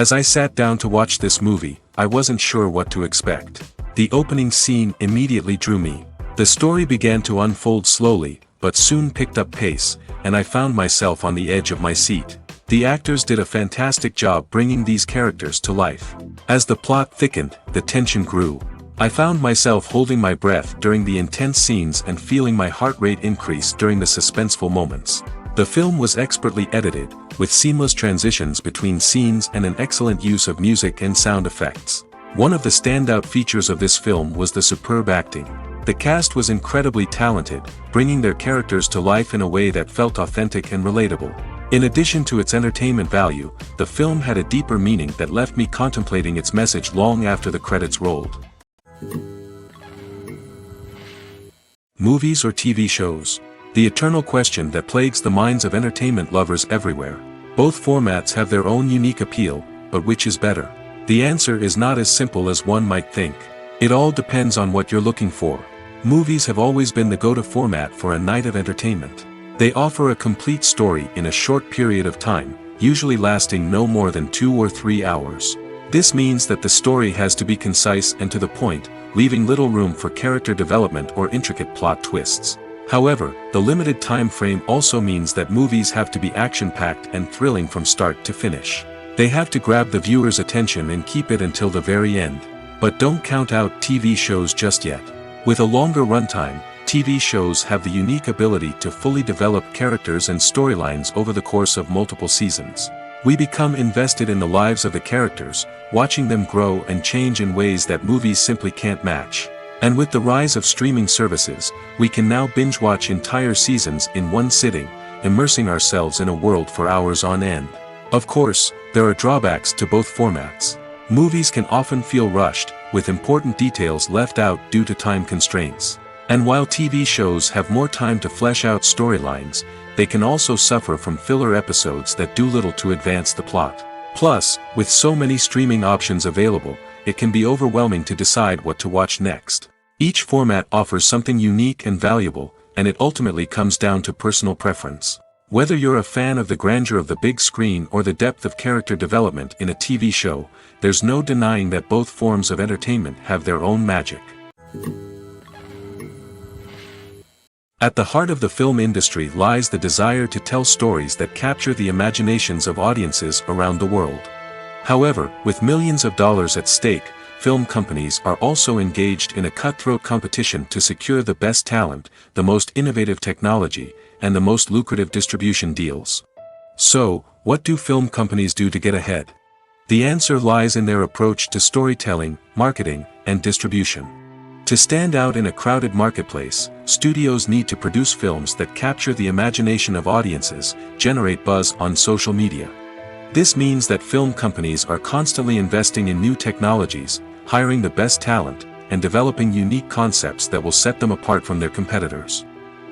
As I sat down to watch this movie, I wasn't sure what to expect. The opening scene immediately drew me. The story began to unfold slowly, but soon picked up pace, and I found myself on the edge of my seat. The actors did a fantastic job bringing these characters to life. As the plot thickened, the tension grew. I found myself holding my breath during the intense scenes and feeling my heart rate increase during the suspenseful moments. The film was expertly edited, with seamless transitions between scenes and an excellent use of music and sound effects. One of the standout features of this film was the superb acting. The cast was incredibly talented, bringing their characters to life in a way that felt authentic and relatable. In addition to its entertainment value, the film had a deeper meaning that left me contemplating its message long after the credits rolled. Movies or TV shows? The eternal question that plagues the minds of entertainment lovers everywhere. Both formats have their own unique appeal, but which is better? The answer is not as simple as one might think. It all depends on what you're looking for. Movies have always been the go-to format for a night of entertainment. They offer a complete story in a short period of time, usually lasting no more than 2 or 3 hours. This means that the story has to be concise and to the point, leaving little room for character development or intricate plot twists. However, the limited time frame also means that movies have to be action-packed and thrilling from start to finish. They have to grab the viewer's attention and keep it until the very end. But don't count out TV shows just yet. With a longer runtime, TV shows have the unique ability to fully develop characters and storylines over the course of multiple seasons. We become invested in the lives of the characters, watching them grow and change in ways that movies simply can't match. And with the rise of streaming services, we can now binge-watch entire seasons in one sitting, immersing ourselves in a world for hours on end. Of course, there are drawbacks to both formats. Movies can often feel rushed, with important details left out due to time constraints. And while TV shows have more time to flesh out storylines, they can also suffer from filler episodes that do little to advance the plot. Plus, with so many streaming options available, it can be overwhelming to decide what to watch next. Each format offers something unique and valuable, and it ultimately comes down to personal preference. Whether you're a fan of the grandeur of the big screen or the depth of character development in a TV show, there's no denying that both forms of entertainment have their own magic. At the heart of the film industry lies the desire to tell stories that capture the imaginations of audiences around the world. However, with millions of dollars at stake, film companies are also engaged in a cutthroat competition to secure the best talent, the most innovative technology, and the most lucrative distribution deals. So, what do film companies do to get ahead? The answer lies in their approach to storytelling, marketing, and distribution. To stand out in a crowded marketplace, studios need to produce films that capture the imagination of audiences, generate buzz on social media. This means that film companies are constantly investing in new technologies, hiring the best talent, and developing unique concepts that will set them apart from their competitors.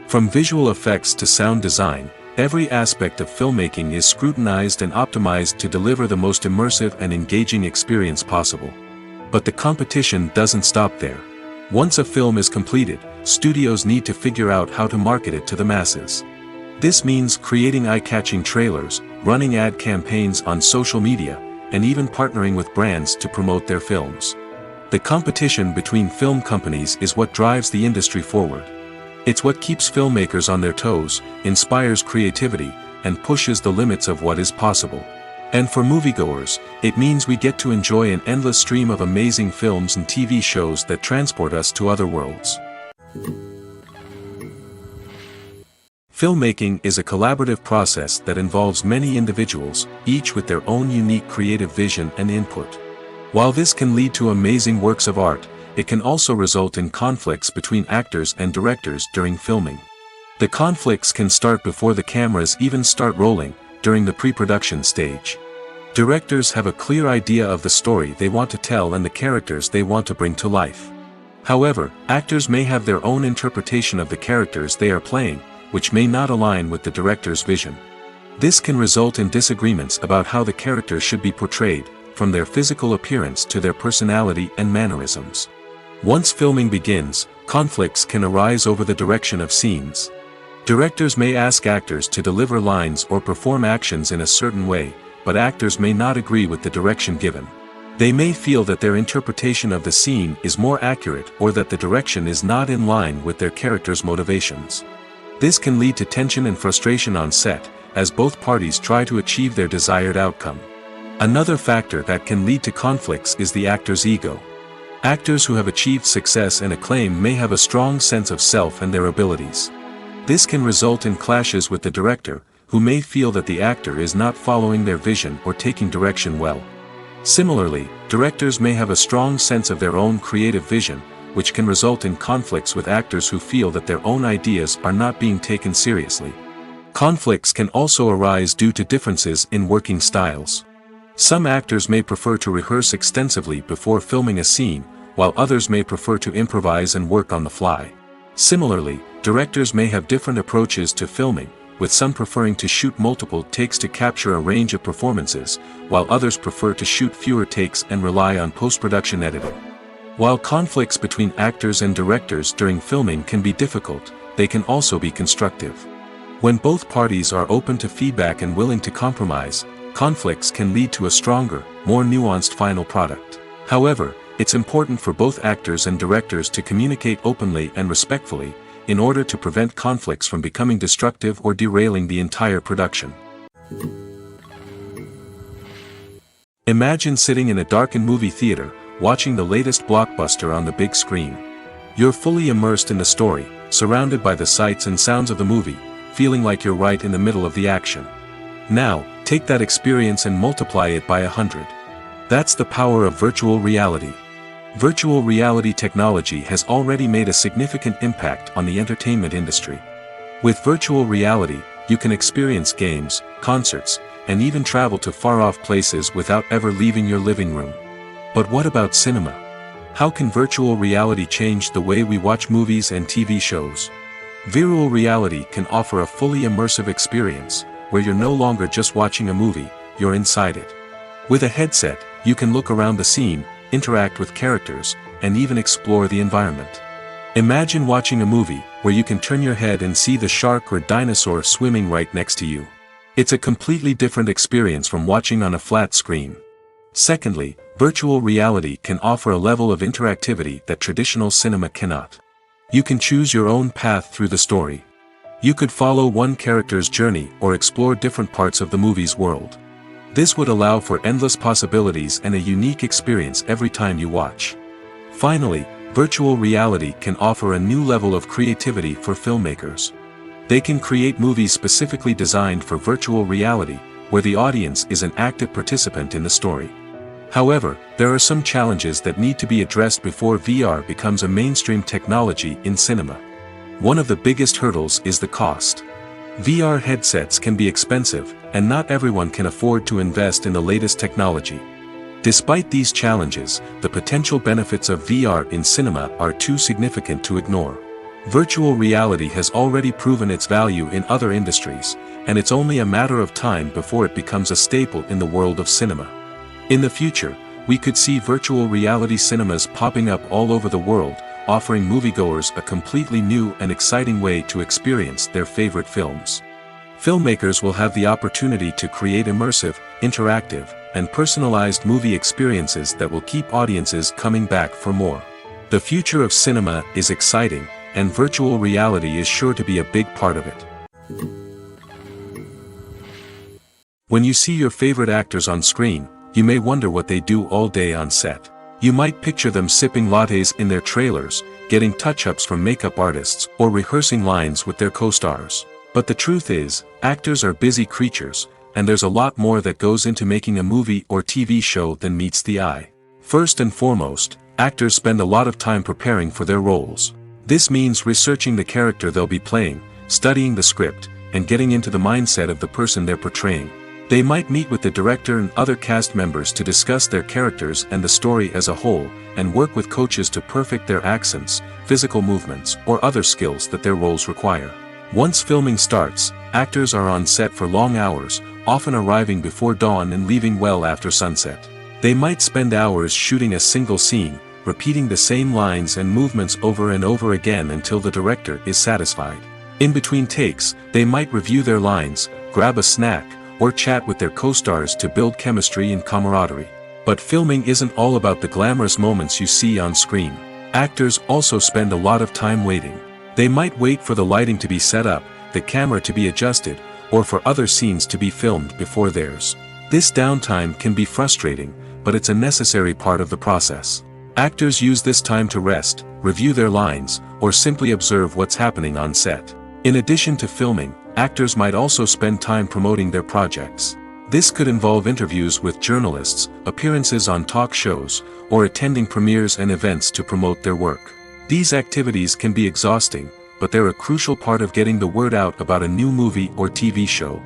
From visual effects to sound design, every aspect of filmmaking is scrutinized and optimized to deliver the most immersive and engaging experience possible. But the competition doesn't stop there. Once a film is completed, studios need to figure out how to market it to the masses. This means creating eye-catching trailers, running ad campaigns on social media, and even partnering with brands to promote their films. The competition between film companies is what drives the industry forward. It's what keeps filmmakers on their toes, inspires creativity, and pushes the limits of what is possible. And for moviegoers, it means we get to enjoy an endless stream of amazing films and TV shows that transport us to other worlds. Filmmaking is a collaborative process that involves many individuals, each with their own unique creative vision and input. While this can lead to amazing works of art, it can also result in conflicts between actors and directors during filming. The conflicts can start before the cameras even start rolling, during the pre-production stage. Directors have a clear idea of the story they want to tell and the characters they want to bring to life. However, actors may have their own interpretation of the characters they are playing, which may not align with the director's vision. This can result in disagreements about how the characters should be portrayed, from their physical appearance to their personality and mannerisms. Once filming begins, conflicts can arise over the direction of scenes. Directors may ask actors to deliver lines or perform actions in a certain way, but actors may not agree with the direction given. They may feel that their interpretation of the scene is more accurate or that the direction is not in line with their character's motivations. This can lead to tension and frustration on set, as both parties try to achieve their desired outcome. Another factor that can lead to conflicts is the actor's ego. Actors who have achieved success and acclaim may have a strong sense of self and their abilities. This can result in clashes with the director, who may feel that the actor is not following their vision or taking direction well. Similarly, directors may have a strong sense of their own creative vision, which can result in conflicts with actors who feel that their own ideas are not being taken seriously. Conflicts can also arise due to differences in working styles. Some actors may prefer to rehearse extensively before filming a scene, while others may prefer to improvise and work on the fly. Similarly, directors may have different approaches to filming, with some preferring to shoot multiple takes to capture a range of performances, while others prefer to shoot fewer takes and rely on post-production editing. While conflicts between actors and directors during filming can be difficult, they can also be constructive. When both parties are open to feedback and willing to compromise, conflicts can lead to a stronger, more nuanced final product. However, it's important for both actors and directors to communicate openly and respectfully, in order to prevent conflicts from becoming destructive or derailing the entire production. Imagine sitting in a darkened movie theater, watching the latest blockbuster on the big screen. You're fully immersed in the story, surrounded by the sights and sounds of the movie, feeling like you're right in the middle of the action. Now, take that experience and multiply it by 100. That's the power of virtual reality. Virtual reality technology has already made a significant impact on the entertainment industry. With virtual reality, you can experience games, concerts, and even travel to far-off places without ever leaving your living room. But what about cinema? How can virtual reality change the way we watch movies and TV shows? Virtual reality can offer a fully immersive experience, where you're no longer just watching a movie, you're inside it. With a headset, you can look around the scene, interact with characters, and even explore the environment. Imagine watching a movie, where you can turn your head and see the shark or dinosaur swimming right next to you. It's a completely different experience from watching on a flat screen. Secondly, virtual reality can offer a level of interactivity that traditional cinema cannot. You can choose your own path through the story. You could follow one character's journey or explore different parts of the movie's world. This would allow for endless possibilities and a unique experience every time you watch. Finally, virtual reality can offer a new level of creativity for filmmakers. They can create movies specifically designed for virtual reality, where the audience is an active participant in the story. However, there are some challenges that need to be addressed before VR becomes a mainstream technology in cinema. One of the biggest hurdles is the cost. VR headsets can be expensive, and not everyone can afford to invest in the latest technology. Despite these challenges, the potential benefits of VR in cinema are too significant to ignore. Virtual reality has already proven its value in other industries, and it's only a matter of time before it becomes a staple in the world of cinema. In the future, we could see virtual reality cinemas popping up all over the world, offering moviegoers a completely new and exciting way to experience their favorite films. Filmmakers will have the opportunity to create immersive, interactive, and personalized movie experiences that will keep audiences coming back for more. The future of cinema is exciting, and virtual reality is sure to be a big part of it. When you see your favorite actors on screen, you may wonder what they do all day on set. You might picture them sipping lattes in their trailers, getting touch-ups from makeup artists, or rehearsing lines with their co-stars. But the truth is, actors are busy creatures, and there's a lot more that goes into making a movie or TV show than meets the eye. First and foremost, actors spend a lot of time preparing for their roles. This means researching the character they'll be playing, studying the script, and getting into the mindset of the person they're portraying. They might meet with the director and other cast members to discuss their characters and the story as a whole, and work with coaches to perfect their accents, physical movements, or other skills that their roles require. Once filming starts, actors are on set for long hours, often arriving before dawn and leaving well after sunset. They might spend hours shooting a single scene, repeating the same lines and movements over and over again until the director is satisfied. In between takes, they might review their lines, grab a snack, or chat with their co-stars to build chemistry and camaraderie. But filming isn't all about the glamorous moments you see on screen. Actors also spend a lot of time waiting. They might wait for the lighting to be set up, the camera to be adjusted, or for other scenes to be filmed before theirs. This downtime can be frustrating, but it's a necessary part of the process. Actors use this time to rest, review their lines, or simply observe what's happening on set. In addition to filming, actors might also spend time promoting their projects. This could involve interviews with journalists, appearances on talk shows, or attending premieres and events to promote their work. These activities can be exhausting, but they're a crucial part of getting the word out about a new movie or TV show.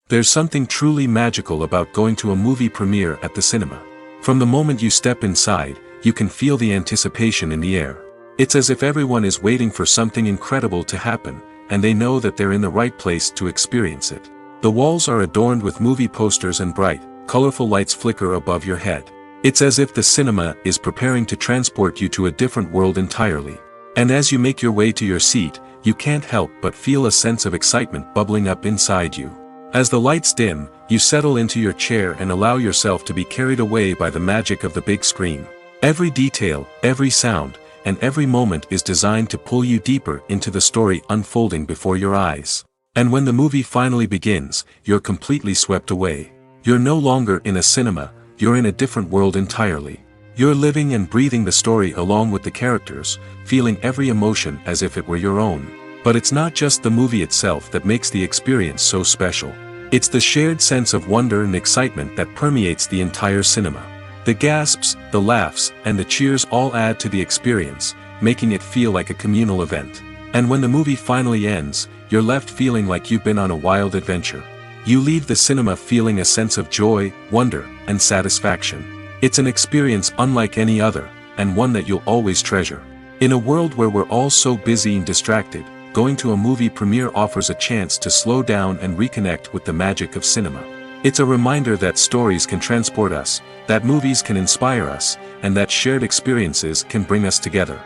There's something truly magical about going to a movie premiere at the cinema. From the moment you step inside, you can feel the anticipation in the air. It's as if everyone is waiting for something incredible to happen, and they know that they're in the right place to experience it. The walls are adorned with movie posters and bright, colorful lights flicker above your head. It's as if the cinema is preparing to transport you to a different world entirely. And as you make your way to your seat, you can't help but feel a sense of excitement bubbling up inside you. As the lights dim, you settle into your chair and allow yourself to be carried away by the magic of the big screen. Every detail, every sound, and every moment is designed to pull you deeper into the story unfolding before your eyes. And when the movie finally begins, you're completely swept away. You're no longer in a cinema, you're in a different world entirely. You're living and breathing the story along with the characters, feeling every emotion as if it were your own. But it's not just the movie itself that makes the experience so special. It's the shared sense of wonder and excitement that permeates the entire cinema. The gasps, the laughs, and the cheers all add to the experience, making it feel like a communal event. And when the movie finally ends, you're left feeling like you've been on a wild adventure. You leave the cinema feeling a sense of joy, wonder, and satisfaction. It's an experience unlike any other, and one that you'll always treasure. In a world where we're all so busy and distracted, going to a movie premiere offers a chance to slow down and reconnect with the magic of cinema. It's a reminder that stories can transport us, that movies can inspire us, and that shared experiences can bring us together.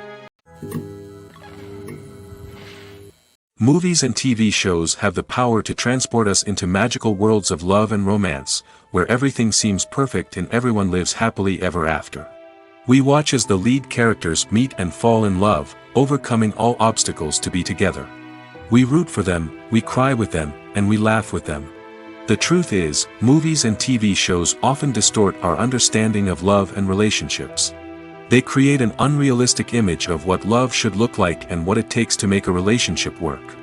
Movies and TV shows have the power to transport us into magical worlds of love and romance, where everything seems perfect and everyone lives happily ever after. We watch as the lead characters meet and fall in love, overcoming all obstacles to be together. We root for them, we cry with them, and we laugh with them. The truth is, movies and TV shows often distort our understanding of love and relationships. They create an unrealistic image of what love should look like and what it takes to make a relationship work.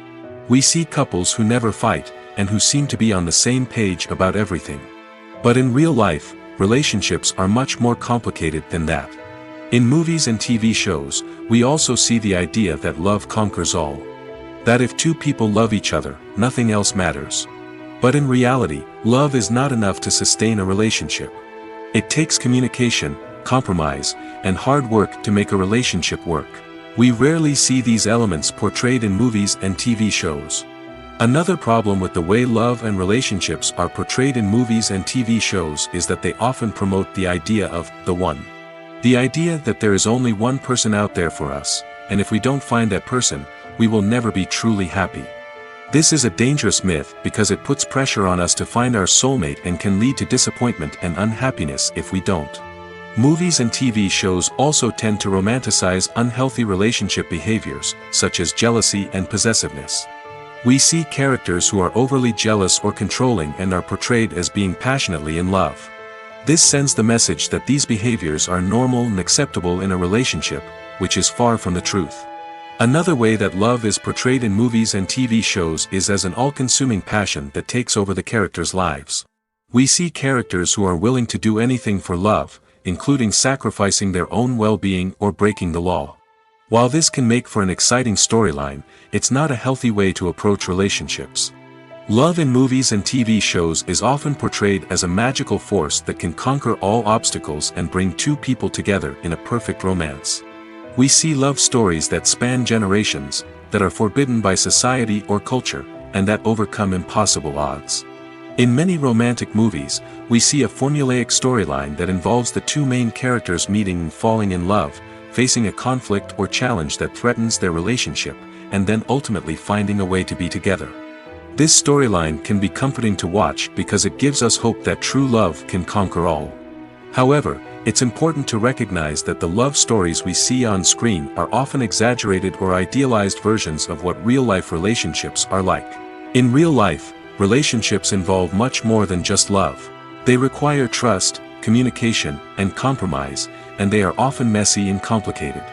We see couples who never fight, and who seem to be on the same page about everything. But in real life, relationships are much more complicated than that. In movies and TV shows, we also see the idea that love conquers all. That if two people love each other, nothing else matters. But in reality, love is not enough to sustain a relationship. It takes communication, compromise, and hard work to make a relationship work. We rarely see these elements portrayed in movies and TV shows. Another problem with the way love and relationships are portrayed in movies and TV shows is that they often promote the idea of the one. The idea that there is only one person out there for us, and if we don't find that person, we will never be truly happy. This is a dangerous myth because it puts pressure on us to find our soulmate and can lead to disappointment and unhappiness if we don't. Movies and TV shows also tend to romanticize unhealthy relationship behaviors, such as jealousy and possessiveness. We see characters who are overly jealous or controlling and are portrayed as being passionately in love. This sends the message that these behaviors are normal and acceptable in a relationship, which is far from the truth. Another way that love is portrayed in movies and TV shows is as an all-consuming passion that takes over the characters' lives. We see characters who are willing to do anything for love, including sacrificing their own well-being or breaking the law. While this can make for an exciting storyline, it's not a healthy way to approach relationships. Love in movies and TV shows is often portrayed as a magical force that can conquer all obstacles and bring two people together in a perfect romance. We see love stories that span generations, that are forbidden by society or culture, and that overcome impossible odds. In many romantic movies, we see a formulaic storyline that involves the two main characters meeting and falling in love, facing a conflict or challenge that threatens their relationship, and then ultimately finding a way to be together. This storyline can be comforting to watch because it gives us hope that true love can conquer all. However, it's important to recognize that the love stories we see on screen are often exaggerated or idealized versions of what real-life relationships are like. In real life, relationships involve much more than just love. They require trust, communication, and compromise, and they are often messy and complicated.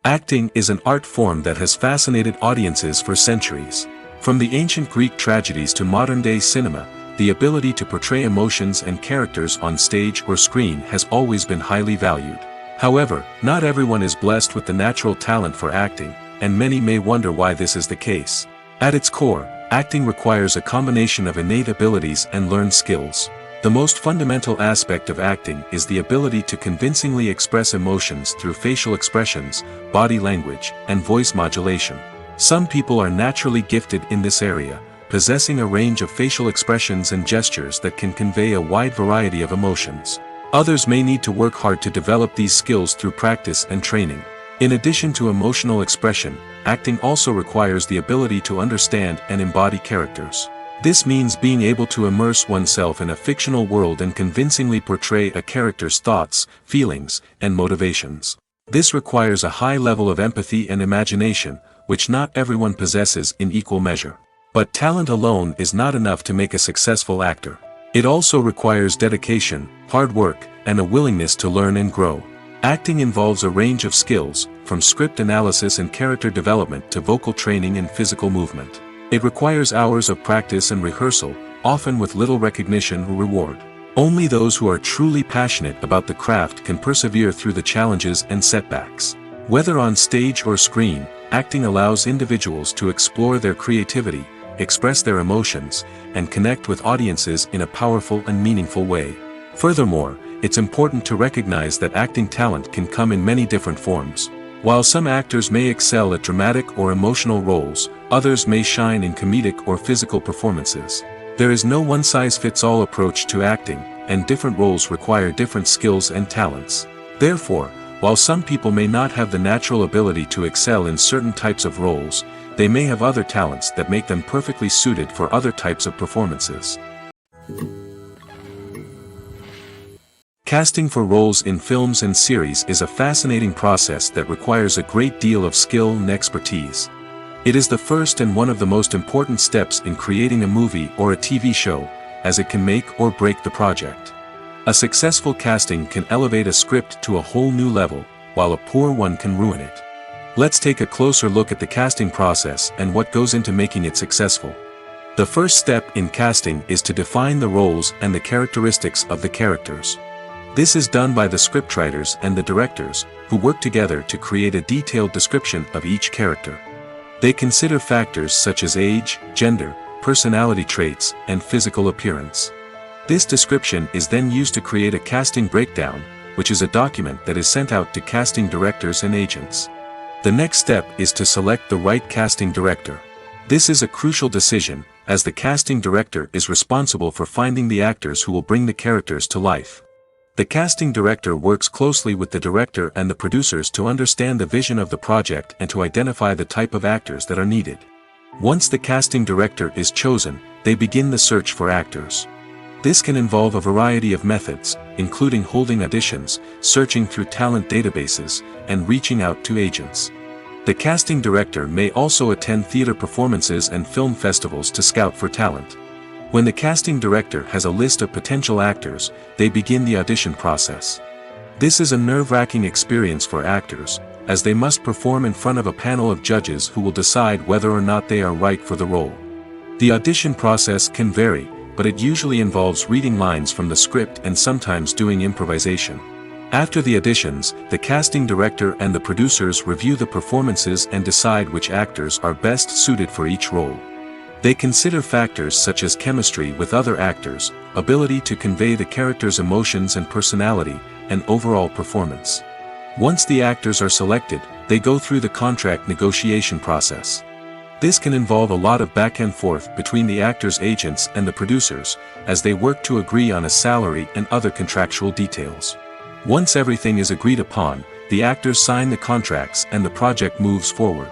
Acting is an art form that has fascinated audiences for centuries. From the ancient Greek tragedies to modern-day cinema, the ability to portray emotions and characters on stage or screen has always been highly valued. However, not everyone is blessed with the natural talent for acting, and many may wonder why this is the case. At its core, acting requires a combination of innate abilities and learned skills. The most fundamental aspect of acting is the ability to convincingly express emotions through facial expressions, body language, and voice modulation. Some people are naturally gifted in this area, possessing a range of facial expressions and gestures that can convey a wide variety of emotions. Others may need to work hard to develop these skills through practice and training. In addition to emotional expression, acting also requires the ability to understand and embody characters. This means being able to immerse oneself in a fictional world and convincingly portray a character's thoughts, feelings, and motivations. This requires a high level of empathy and imagination, which not everyone possesses in equal measure. But talent alone is not enough to make a successful actor. It also requires dedication, hard work, and a willingness to learn and grow. Acting involves a range of skills, from script analysis and character development to vocal training and physical movement. It requires hours of practice and rehearsal, often with little recognition or reward. Only those who are truly passionate about the craft can persevere through the challenges and setbacks. Whether on stage or screen, acting allows individuals to explore their creativity, express their emotions, and connect with audiences in a powerful and meaningful way. Furthermore, it's important to recognize that acting talent can come in many different forms. While some actors may excel at dramatic or emotional roles, others may shine in comedic or physical performances. There is no one-size-fits-all approach to acting, and different roles require different skills and talents. Therefore, while some people may not have the natural ability to excel in certain types of roles, they may have other talents that make them perfectly suited for other types of performances. Casting for roles in films and series is a fascinating process that requires a great deal of skill and expertise. It is the first and one of the most important steps in creating a movie or a TV show, as it can make or break the project. A successful casting can elevate a script to a whole new level, while a poor one can ruin it. Let's take a closer look at the casting process and what goes into making it successful. The first step in casting is to define the roles and the characteristics of the characters. This is done by the scriptwriters and the directors, who work together to create a detailed description of each character. They consider factors such as age, gender, personality traits, and physical appearance. This description is then used to create a casting breakdown, which is a document that is sent out to casting directors and agents. The next step is to select the right casting director. This is a crucial decision, as the casting director is responsible for finding the actors who will bring the characters to life. The casting director works closely with the director and the producers to understand the vision of the project and to identify the type of actors that are needed. Once the casting director is chosen, they begin the search for actors. This can involve a variety of methods, including holding auditions, searching through talent databases, and reaching out to agents. The casting director may also attend theater performances and film festivals to scout for talent. When the casting director has a list of potential actors, they begin the audition process. This is a nerve-wracking experience for actors, as they must perform in front of a panel of judges who will decide whether or not they are right for the role. The audition process can vary, but it usually involves reading lines from the script and sometimes doing improvisation. After the auditions, the casting director and the producers review the performances and decide which actors are best suited for each role. They consider factors such as chemistry with other actors, ability to convey the character's emotions and personality, and overall performance. Once the actors are selected, they go through the contract negotiation process. This can involve a lot of back and forth between the actors' agents and the producers, as they work to agree on a salary and other contractual details. Once everything is agreed upon, the actors sign the contracts and the project moves forward.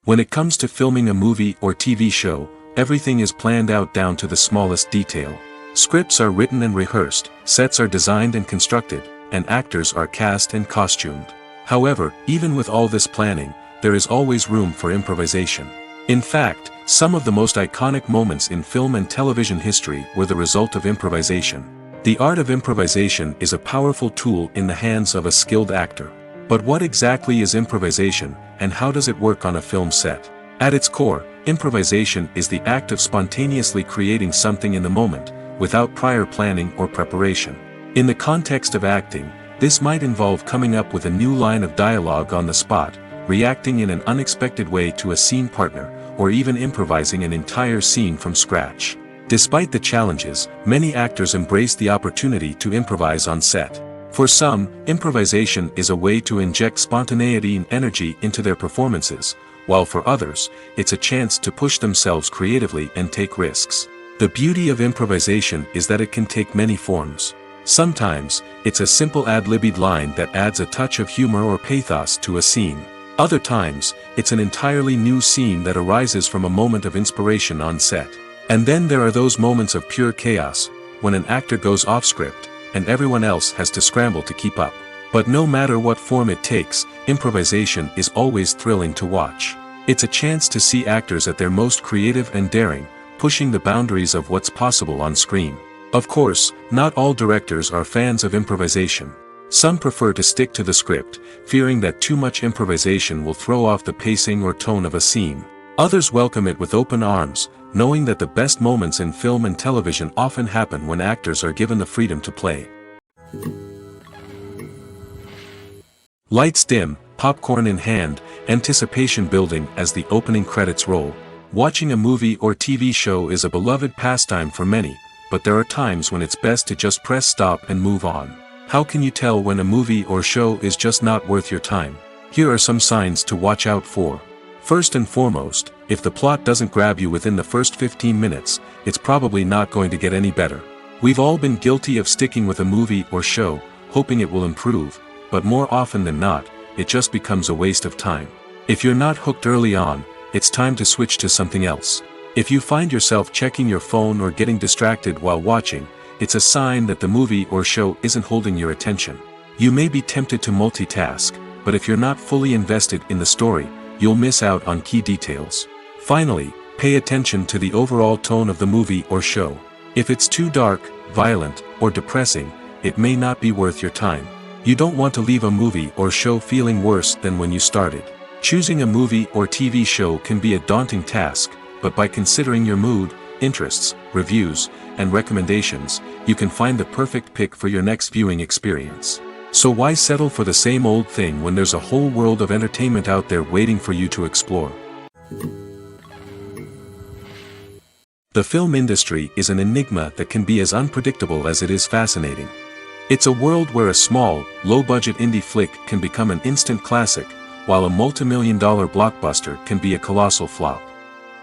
When it comes to filming a movie or TV show, everything is planned out down to the smallest detail. Scripts are written and rehearsed, sets are designed and constructed, and actors are cast and costumed. However, even with all this planning, there is always room for improvisation. In fact, some of the most iconic moments in film and television history were the result of improvisation. The art of improvisation is a powerful tool in the hands of a skilled actor. But what exactly is improvisation, and how does it work on a film set? At its core, improvisation is the act of spontaneously creating something in the moment, without prior planning or preparation. In the context of acting, this might involve coming up with a new line of dialogue on the spot, reacting in an unexpected way to a scene partner, or even improvising an entire scene from scratch. Despite the challenges, many actors embrace the opportunity to improvise on set. For some, improvisation is a way to inject spontaneity and energy into their performances, while for others, it's a chance to push themselves creatively and take risks. The beauty of improvisation is that it can take many forms. Sometimes, it's a simple ad-libbed line that adds a touch of humor or pathos to a scene. Other times, it's an entirely new scene that arises from a moment of inspiration on set. And then there are those moments of pure chaos, when an actor goes off script, and everyone else has to scramble to keep up. But no matter what form it takes, improvisation is always thrilling to watch. It's a chance to see actors at their most creative and daring, pushing the boundaries of what's possible on screen. Of course, not all directors are fans of improvisation. Some prefer to stick to the script, fearing that too much improvisation will throw off the pacing or tone of a scene. Others welcome it with open arms, knowing that the best moments in film and television often happen when actors are given the freedom to play. Lights dim, popcorn in hand, anticipation building as the opening credits roll. Watching a movie or TV show is a beloved pastime for many, but there are times when it's best to just press stop and move on. How can you tell when a movie or show is just not worth your time? Here are some signs to watch out for. First and foremost, if the plot doesn't grab you within the first 15 minutes, it's probably not going to get any better. We've all been guilty of sticking with a movie or show, hoping it will improve, but more often than not, it just becomes a waste of time. If you're not hooked early on, it's time to switch to something else. If you find yourself checking your phone or getting distracted while watching, it's a sign that the movie or show isn't holding your attention. You may be tempted to multitask, but if you're not fully invested in the story, you'll miss out on key details. Finally, pay attention to the overall tone of the movie or show. If it's too dark, violent, or depressing, it may not be worth your time. You don't want to leave a movie or show feeling worse than when you started. Choosing a movie or TV show can be a daunting task, but by considering your mood, interests, reviews, and recommendations, you can find the perfect pick for your next viewing experience. So why settle for the same old thing when there's a whole world of entertainment out there waiting for you to explore? The film industry is an enigma that can be as unpredictable as it is fascinating. It's a world where a small, low-budget indie flick can become an instant classic, while a multi-million-dollar blockbuster can be a colossal flop.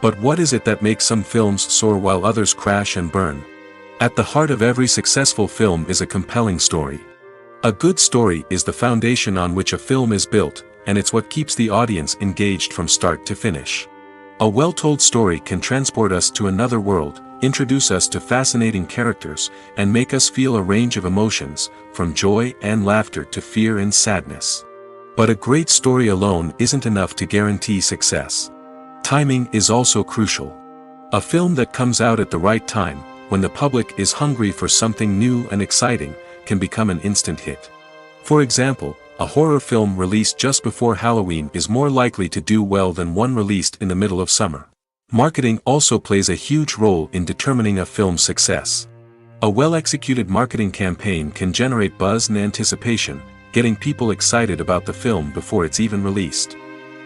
But what is it that makes some films soar while others crash and burn? At the heart of every successful film is a compelling story. A good story is the foundation on which a film is built, and it's what keeps the audience engaged from start to finish. A well-told story can transport us to another world, introduce us to fascinating characters, and make us feel a range of emotions, from joy and laughter to fear and sadness. But a great story alone isn't enough to guarantee success. Timing is also crucial. A film that comes out at the right time, when the public is hungry for something new and exciting, can become an instant hit. For example, a horror film released just before Halloween is more likely to do well than one released in the middle of summer. Marketing also plays a huge role in determining a film's success. A well-executed marketing campaign can generate buzz and anticipation, getting people excited about the film before it's even released.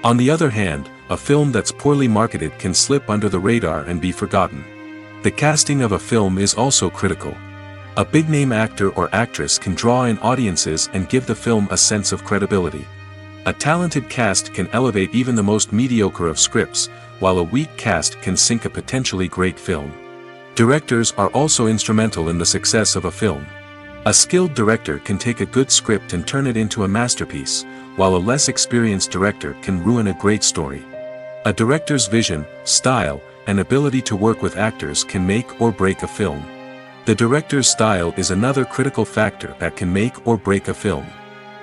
On the other hand, a film that's poorly marketed can slip under the radar and be forgotten. The casting of a film is also critical. A big-name actor or actress can draw in audiences and give the film a sense of credibility. A talented cast can elevate even the most mediocre of scripts, while a weak cast can sink a potentially great film. Directors are also instrumental in the success of a film. A skilled director can take a good script and turn it into a masterpiece, while a less experienced director can ruin a great story. A director's vision, style, and ability to work with actors can make or break a film. The director's style is another critical factor that can make or break a film.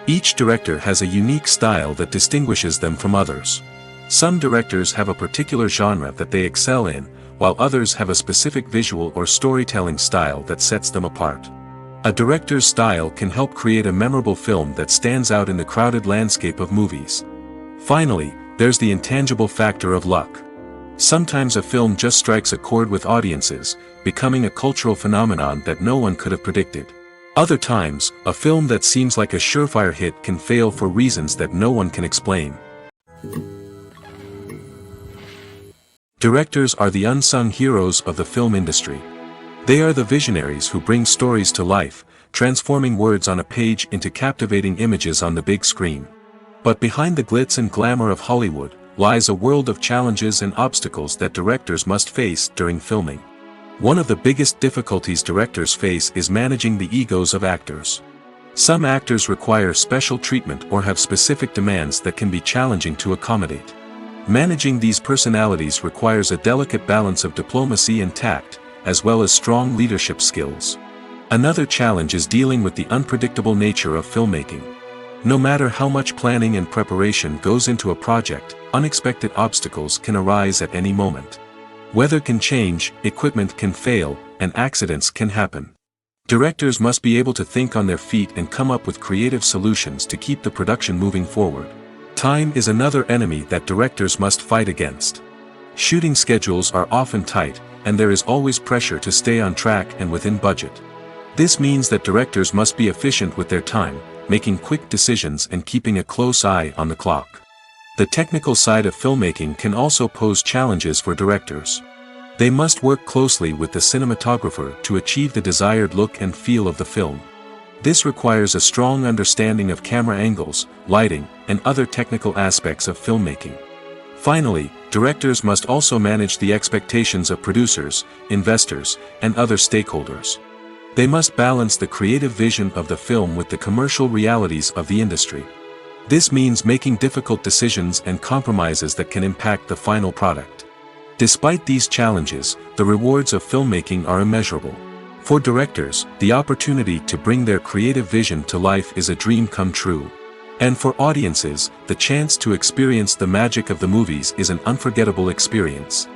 Each director has a unique style that distinguishes them from others. Some directors have a particular genre that they excel in, while others have a specific visual or storytelling style that sets them apart. A director's style can help create a memorable film that stands out in the crowded landscape of movies. Finally, there's the intangible factor of luck. Sometimes a film just strikes a chord with audiences, becoming a cultural phenomenon that no one could have predicted. Other times, a film that seems like a surefire hit can fail for reasons that no one can explain. Directors are the unsung heroes of the film industry. They are the visionaries who bring stories to life, transforming words on a page into captivating images on the big screen. But behind the glitz and glamour of Hollywood, lies a world of challenges and obstacles that directors must face during filming. One of the biggest difficulties directors face is managing the egos of actors. Some actors require special treatment or have specific demands that can be challenging to accommodate. Managing these personalities requires a delicate balance of diplomacy and tact, as well as strong leadership skills. Another challenge is dealing with the unpredictable nature of filmmaking. No matter how much planning and preparation goes into a project, unexpected obstacles can arise at any moment. Weather can change, equipment can fail, and accidents can happen. Directors must be able to think on their feet and come up with creative solutions to keep the production moving forward. Time is another enemy that directors must fight against. Shooting schedules are often tight, and there is always pressure to stay on track and within budget. This means that directors must be efficient with their time, making quick decisions and keeping a close eye on the clock. The technical side of filmmaking can also pose challenges for directors. They must work closely with the cinematographer to achieve the desired look and feel of the film. This requires a strong understanding of camera angles, lighting, and other technical aspects of filmmaking. Finally, directors must also manage the expectations of producers, investors, and other stakeholders. They must balance the creative vision of the film with the commercial realities of the industry. This means making difficult decisions and compromises that can impact the final product. Despite these challenges, the rewards of filmmaking are immeasurable. For directors, the opportunity to bring their creative vision to life is a dream come true. And for audiences, the chance to experience the magic of the movies is an unforgettable experience.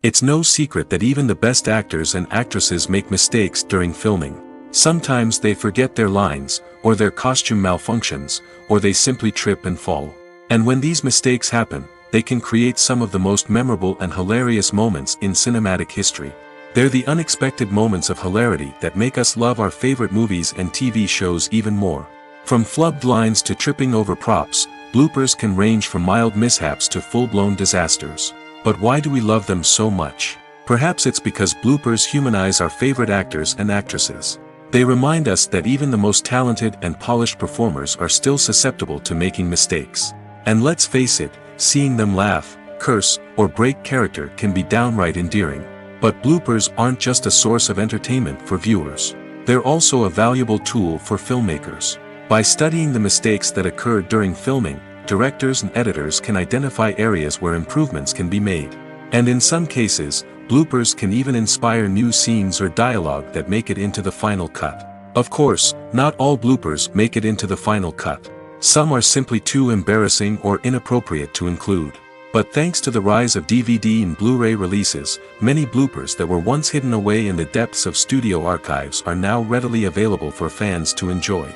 It's no secret that even the best actors and actresses make mistakes during filming. Sometimes they forget their lines, or their costume malfunctions, or they simply trip and fall. And when these mistakes happen, they can create some of the most memorable and hilarious moments in cinematic history. They're the unexpected moments of hilarity that make us love our favorite movies and TV shows even more. From flubbed lines to tripping over props, bloopers can range from mild mishaps to full-blown disasters. But why do we love them so much? Perhaps it's because bloopers humanize our favorite actors and actresses. They remind us that even the most talented and polished performers are still susceptible to making mistakes. And let's face it, seeing them laugh, curse, or break character can be downright endearing. But bloopers aren't just a source of entertainment for viewers. They're also a valuable tool for filmmakers. By studying the mistakes that occurred during filming, directors and editors can identify areas where improvements can be made. And in some cases, bloopers can even inspire new scenes or dialogue that make it into the final cut. Of course, not all bloopers make it into the final cut. Some are simply too embarrassing or inappropriate to include. But thanks to the rise of DVD and Blu-ray releases, many bloopers that were once hidden away in the depths of studio archives are now readily available for fans to enjoy.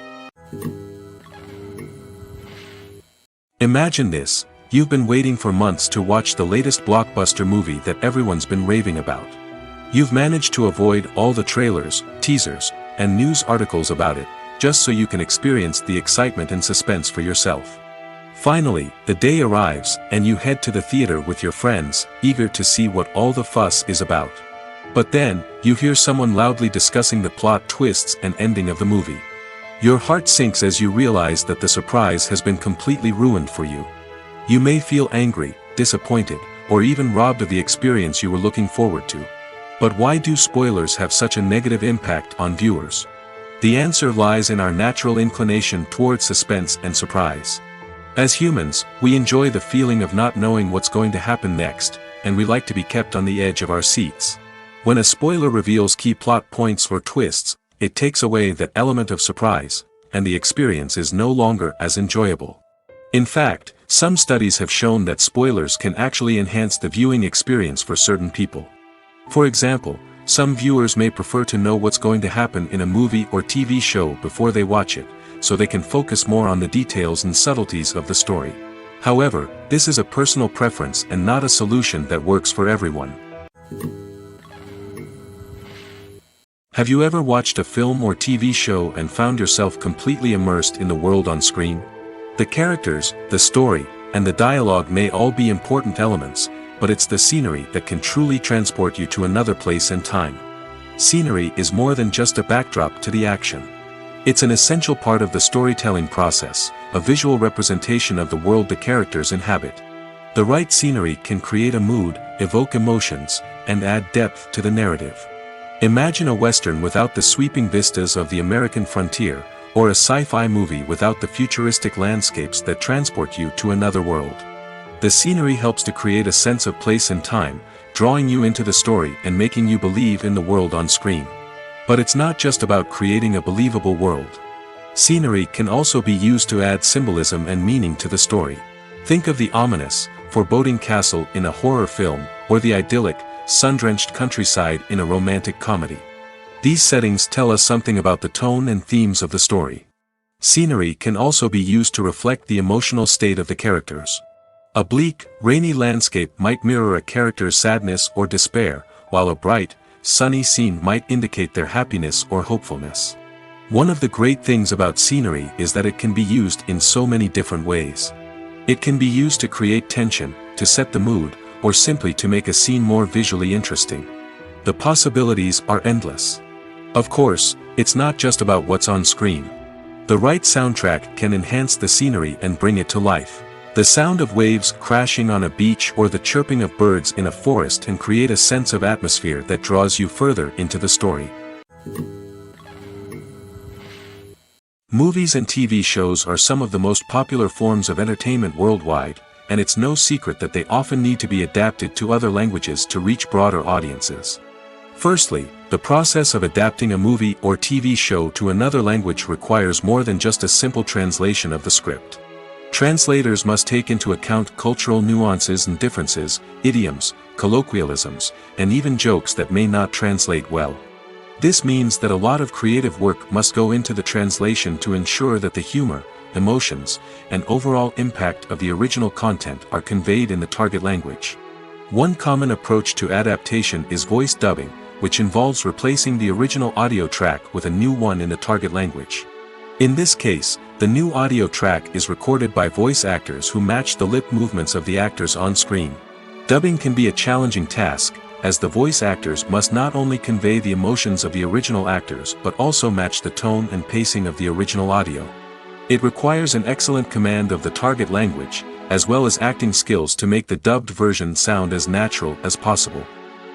Imagine this, you've been waiting for months to watch the latest blockbuster movie that everyone's been raving about. You've managed to avoid all the trailers, teasers, and news articles about it, just so you can experience the excitement and suspense for yourself. Finally, the day arrives, and you head to the theater with your friends, eager to see what all the fuss is about. But then, you hear someone loudly discussing the plot twists and ending of the movie. Your heart sinks as you realize that the surprise has been completely ruined for you. You may feel angry, disappointed, or even robbed of the experience you were looking forward to. But why do spoilers have such a negative impact on viewers? The answer lies in our natural inclination towards suspense and surprise. As humans, we enjoy the feeling of not knowing what's going to happen next, and we like to be kept on the edge of our seats. When a spoiler reveals key plot points or twists, it takes away that element of surprise, and the experience is no longer as enjoyable. In fact, some studies have shown that spoilers can actually enhance the viewing experience for certain people. For example, some viewers may prefer to know what's going to happen in a movie or TV show before they watch it, so they can focus more on the details and subtleties of the story. However, this is a personal preference and not a solution that works for everyone. Have you ever watched a film or TV show and found yourself completely immersed in the world on screen? The characters, the story, and the dialogue may all be important elements, but it's the scenery that can truly transport you to another place and time. Scenery is more than just a backdrop to the action. It's an essential part of the storytelling process, a visual representation of the world the characters inhabit. The right scenery can create a mood, evoke emotions, and add depth to the narrative. Imagine a Western without the sweeping vistas of the American frontier, or a sci-fi movie without the futuristic landscapes that transport you to another world. The scenery helps to create a sense of place and time, drawing you into the story and making you believe in the world on screen. But it's not just about creating a believable world. Scenery can also be used to add symbolism and meaning to the story. Think of the ominous, foreboding castle in a horror film, or the idyllic, sun-drenched countryside in a romantic comedy. These settings tell us something about the tone and themes of the story. Scenery can also be used to reflect the emotional state of the characters. A bleak, rainy landscape might mirror a character's sadness or despair, while a bright, sunny scene might indicate their happiness or hopefulness. One of the great things about scenery is that it can be used in so many different ways. It can be used to create tension, to set the mood, or simply to make a scene more visually interesting. The possibilities are endless. Of course, it's not just about what's on screen. The right soundtrack can enhance the scenery and bring it to life. The sound of waves crashing on a beach or the chirping of birds in a forest can create a sense of atmosphere that draws you further into the story. Movies and TV shows are some of the most popular forms of entertainment worldwide, and it's no secret that they often need to be adapted to other languages to reach broader audiences. Firstly, the process of adapting a movie or TV show to another language requires more than just a simple translation of the script. Translators must take into account cultural nuances and differences, idioms, colloquialisms, and even jokes that may not translate well. This means that a lot of creative work must go into the translation to ensure that the humor, emotions, and overall impact of the original content are conveyed in the target language. One common approach to adaptation is voice dubbing, which involves replacing the original audio track with a new one in the target language. In this case, the new audio track is recorded by voice actors who match the lip movements of the actors on screen. Dubbing can be a challenging task, as the voice actors must not only convey the emotions of the original actors but also match the tone and pacing of the original audio. It requires an excellent command of the target language, as well as acting skills to make the dubbed version sound as natural as possible.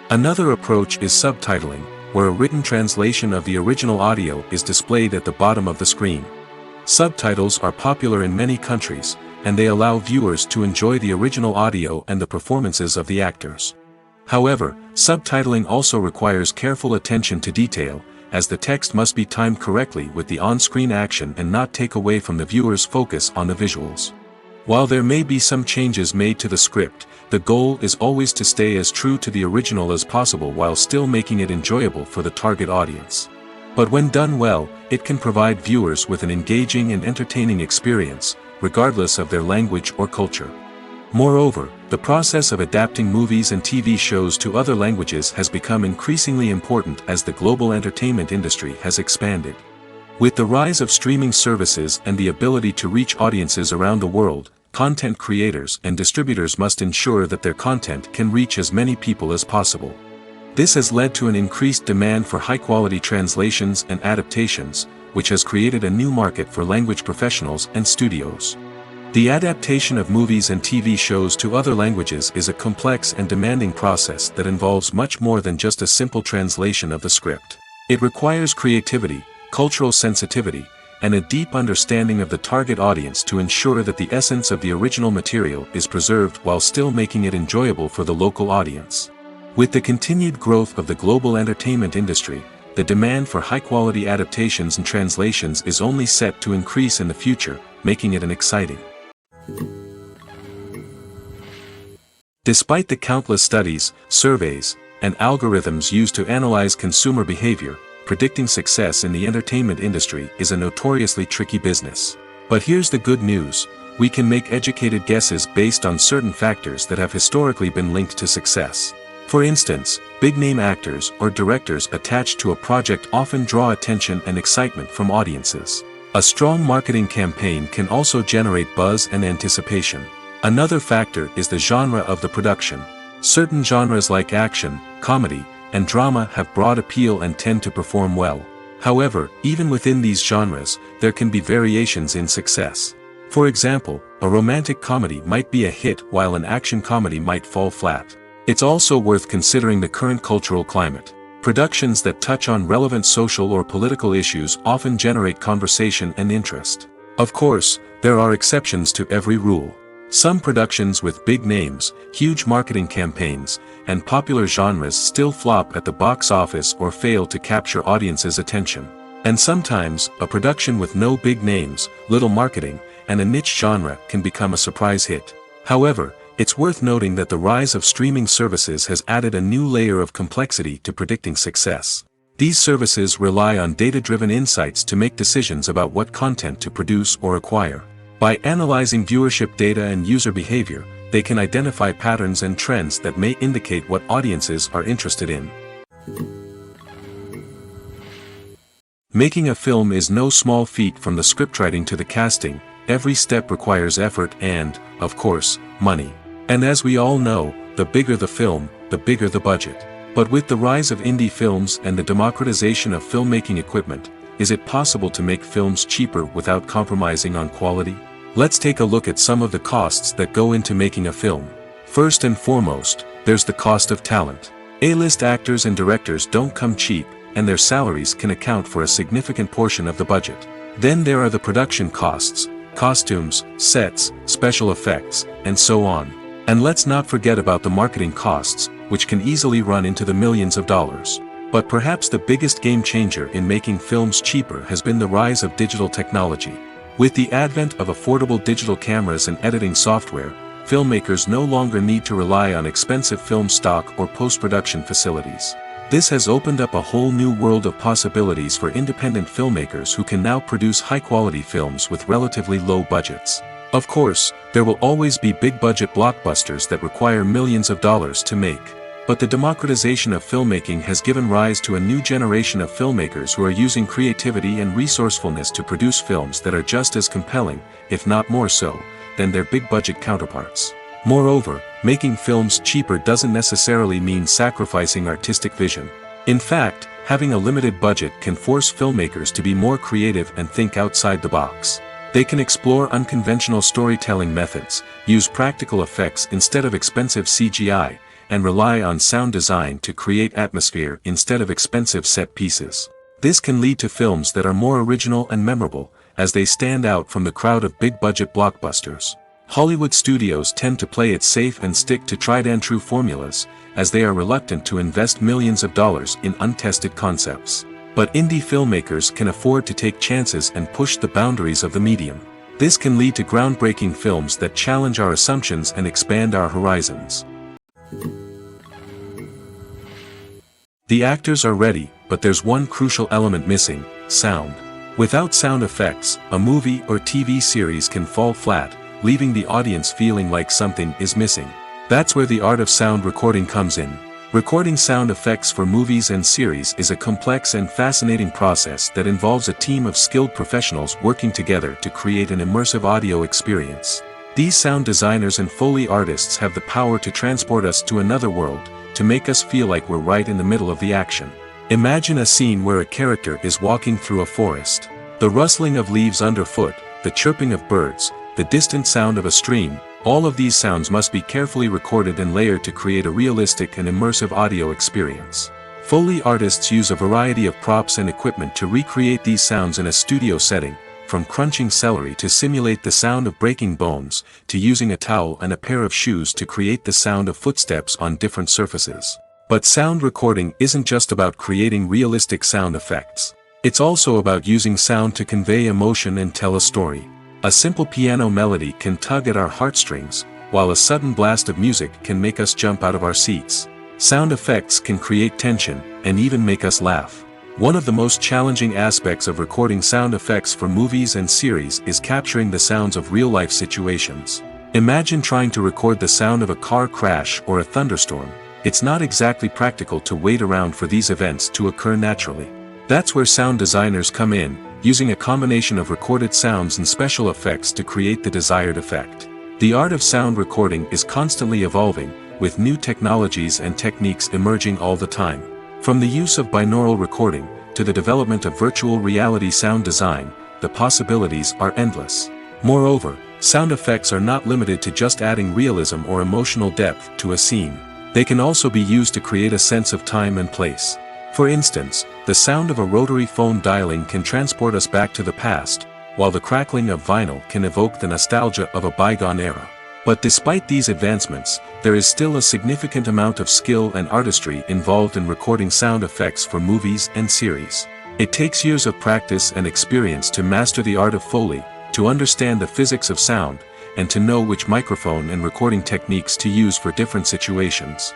Another approach is subtitling, where a written translation of the original audio is displayed at the bottom of the screen. Subtitles are popular in many countries, and they allow viewers to enjoy the original audio and the performances of the actors. However, subtitling also requires careful attention to detail, as the text must be timed correctly with the on-screen action and not take away from the viewer's focus on the visuals. While there may be some changes made to the script, the goal is always to stay as true to the original as possible while still making it enjoyable for the target audience. But when done well, it can provide viewers with an engaging and entertaining experience, regardless of their language or culture. Moreover, the process of adapting movies and TV shows to other languages has become increasingly important as the global entertainment industry has expanded. With the rise of streaming services and the ability to reach audiences around the world, content creators and distributors must ensure that their content can reach as many people as possible. This has led to an increased demand for high-quality translations and adaptations, which has created a new market for language professionals and studios. The adaptation of movies and TV shows to other languages is a complex and demanding process that involves much more than just a simple translation of the script. It requires creativity, cultural sensitivity, and a deep understanding of the target audience to ensure that the essence of the original material is preserved while still making it enjoyable for the local audience. With the continued growth of the global entertainment industry, the demand for high-quality adaptations and translations is only set to increase in the future, making it an exciting. Despite the countless studies, surveys, and algorithms used to analyze consumer behavior, predicting success in the entertainment industry is a notoriously tricky business. But here's the good news: we can make educated guesses based on certain factors that have historically been linked to success. For instance, big-name actors or directors attached to a project often draw attention and excitement from audiences. A strong marketing campaign can also generate buzz and anticipation. Another factor is the genre of the production. Certain genres like action, comedy, and drama have broad appeal and tend to perform well. However, even within these genres, there can be variations in success. For example, a romantic comedy might be a hit while an action comedy might fall flat. It's also worth considering the current cultural climate. Productions that touch on relevant social or political issues often generate conversation and interest. Of course, there are exceptions to every rule. Some productions with big names, huge marketing campaigns, and popular genres still flop at the box office or fail to capture audiences' attention. And sometimes, a production with no big names, little marketing, and a niche genre can become a surprise hit. However, it's worth noting that the rise of streaming services has added a new layer of complexity to predicting success. These services rely on data-driven insights to make decisions about what content to produce or acquire. By analyzing viewership data and user behavior, they can identify patterns and trends that may indicate what audiences are interested in. Making a film is no small feat. From the scriptwriting to the casting, every step requires effort and, of course, money. And as we all know, the bigger the film, the bigger the budget. But with the rise of indie films and the democratization of filmmaking equipment, is it possible to make films cheaper without compromising on quality? Let's take a look at some of the costs that go into making a film. First and foremost, there's the cost of talent. A-list actors and directors don't come cheap, and their salaries can account for a significant portion of the budget. Then there are the production costs, costumes, sets, special effects, and so on. And let's not forget about the marketing costs, which can easily run into the millions of dollars. But perhaps the biggest game changer in making films cheaper has been the rise of digital technology. With the advent of affordable digital cameras and editing software, filmmakers no longer need to rely on expensive film stock or post-production facilities. This has opened up a whole new world of possibilities for independent filmmakers who can now produce high-quality films with relatively low budgets. Of course, there will always be big-budget blockbusters that require millions of dollars to make. But the democratization of filmmaking has given rise to a new generation of filmmakers who are using creativity and resourcefulness to produce films that are just as compelling, if not more so, than their big-budget counterparts. Moreover, making films cheaper doesn't necessarily mean sacrificing artistic vision. In fact, having a limited budget can force filmmakers to be more creative and think outside the box. They can explore unconventional storytelling methods, use practical effects instead of expensive CGI, and rely on sound design to create atmosphere instead of expensive set pieces. This can lead to films that are more original and memorable, as they stand out from the crowd of big-budget blockbusters. Hollywood studios tend to play it safe and stick to tried-and-true formulas, as they are reluctant to invest millions of dollars in untested concepts. But indie filmmakers can afford to take chances and push the boundaries of the medium. This can lead to groundbreaking films that challenge our assumptions and expand our horizons. The actors are ready, but there's one crucial element missing: sound. Without sound effects, a movie or TV series can fall flat, leaving the audience feeling like something is missing. That's where the art of sound recording comes in. Recording sound effects for movies and series is a complex and fascinating process that involves a team of skilled professionals working together to create an immersive audio experience. These sound designers and Foley artists have the power to transport us to another world, to make us feel like we're right in the middle of the action. Imagine a scene where a character is walking through a forest. The rustling of leaves underfoot, the chirping of birds, the distant sound of a stream, all of these sounds must be carefully recorded and layered to create a realistic and immersive audio experience. Foley artists use a variety of props and equipment to recreate these sounds in a studio setting, from crunching celery to simulate the sound of breaking bones, to using a towel and a pair of shoes to create the sound of footsteps on different surfaces. But sound recording isn't just about creating realistic sound effects. It's also about using sound to convey emotion and tell a story. A simple piano melody can tug at our heartstrings, while a sudden blast of music can make us jump out of our seats. Sound effects can create tension, and even make us laugh. One of the most challenging aspects of recording sound effects for movies and series is capturing the sounds of real-life situations. Imagine trying to record the sound of a car crash or a thunderstorm. It's not exactly practical to wait around for these events to occur naturally. That's where sound designers come in, using a combination of recorded sounds and special effects to create the desired effect. The art of sound recording is constantly evolving, with new technologies and techniques emerging all the time. From the use of binaural recording, to the development of virtual reality sound design, the possibilities are endless. Moreover, sound effects are not limited to just adding realism or emotional depth to a scene. They can also be used to create a sense of time and place. For instance, the sound of a rotary phone dialing can transport us back to the past, while the crackling of vinyl can evoke the nostalgia of a bygone era. But despite these advancements, there is still a significant amount of skill and artistry involved in recording sound effects for movies and series. It takes years of practice and experience to master the art of Foley, to understand the physics of sound, and to know which microphone and recording techniques to use for different situations.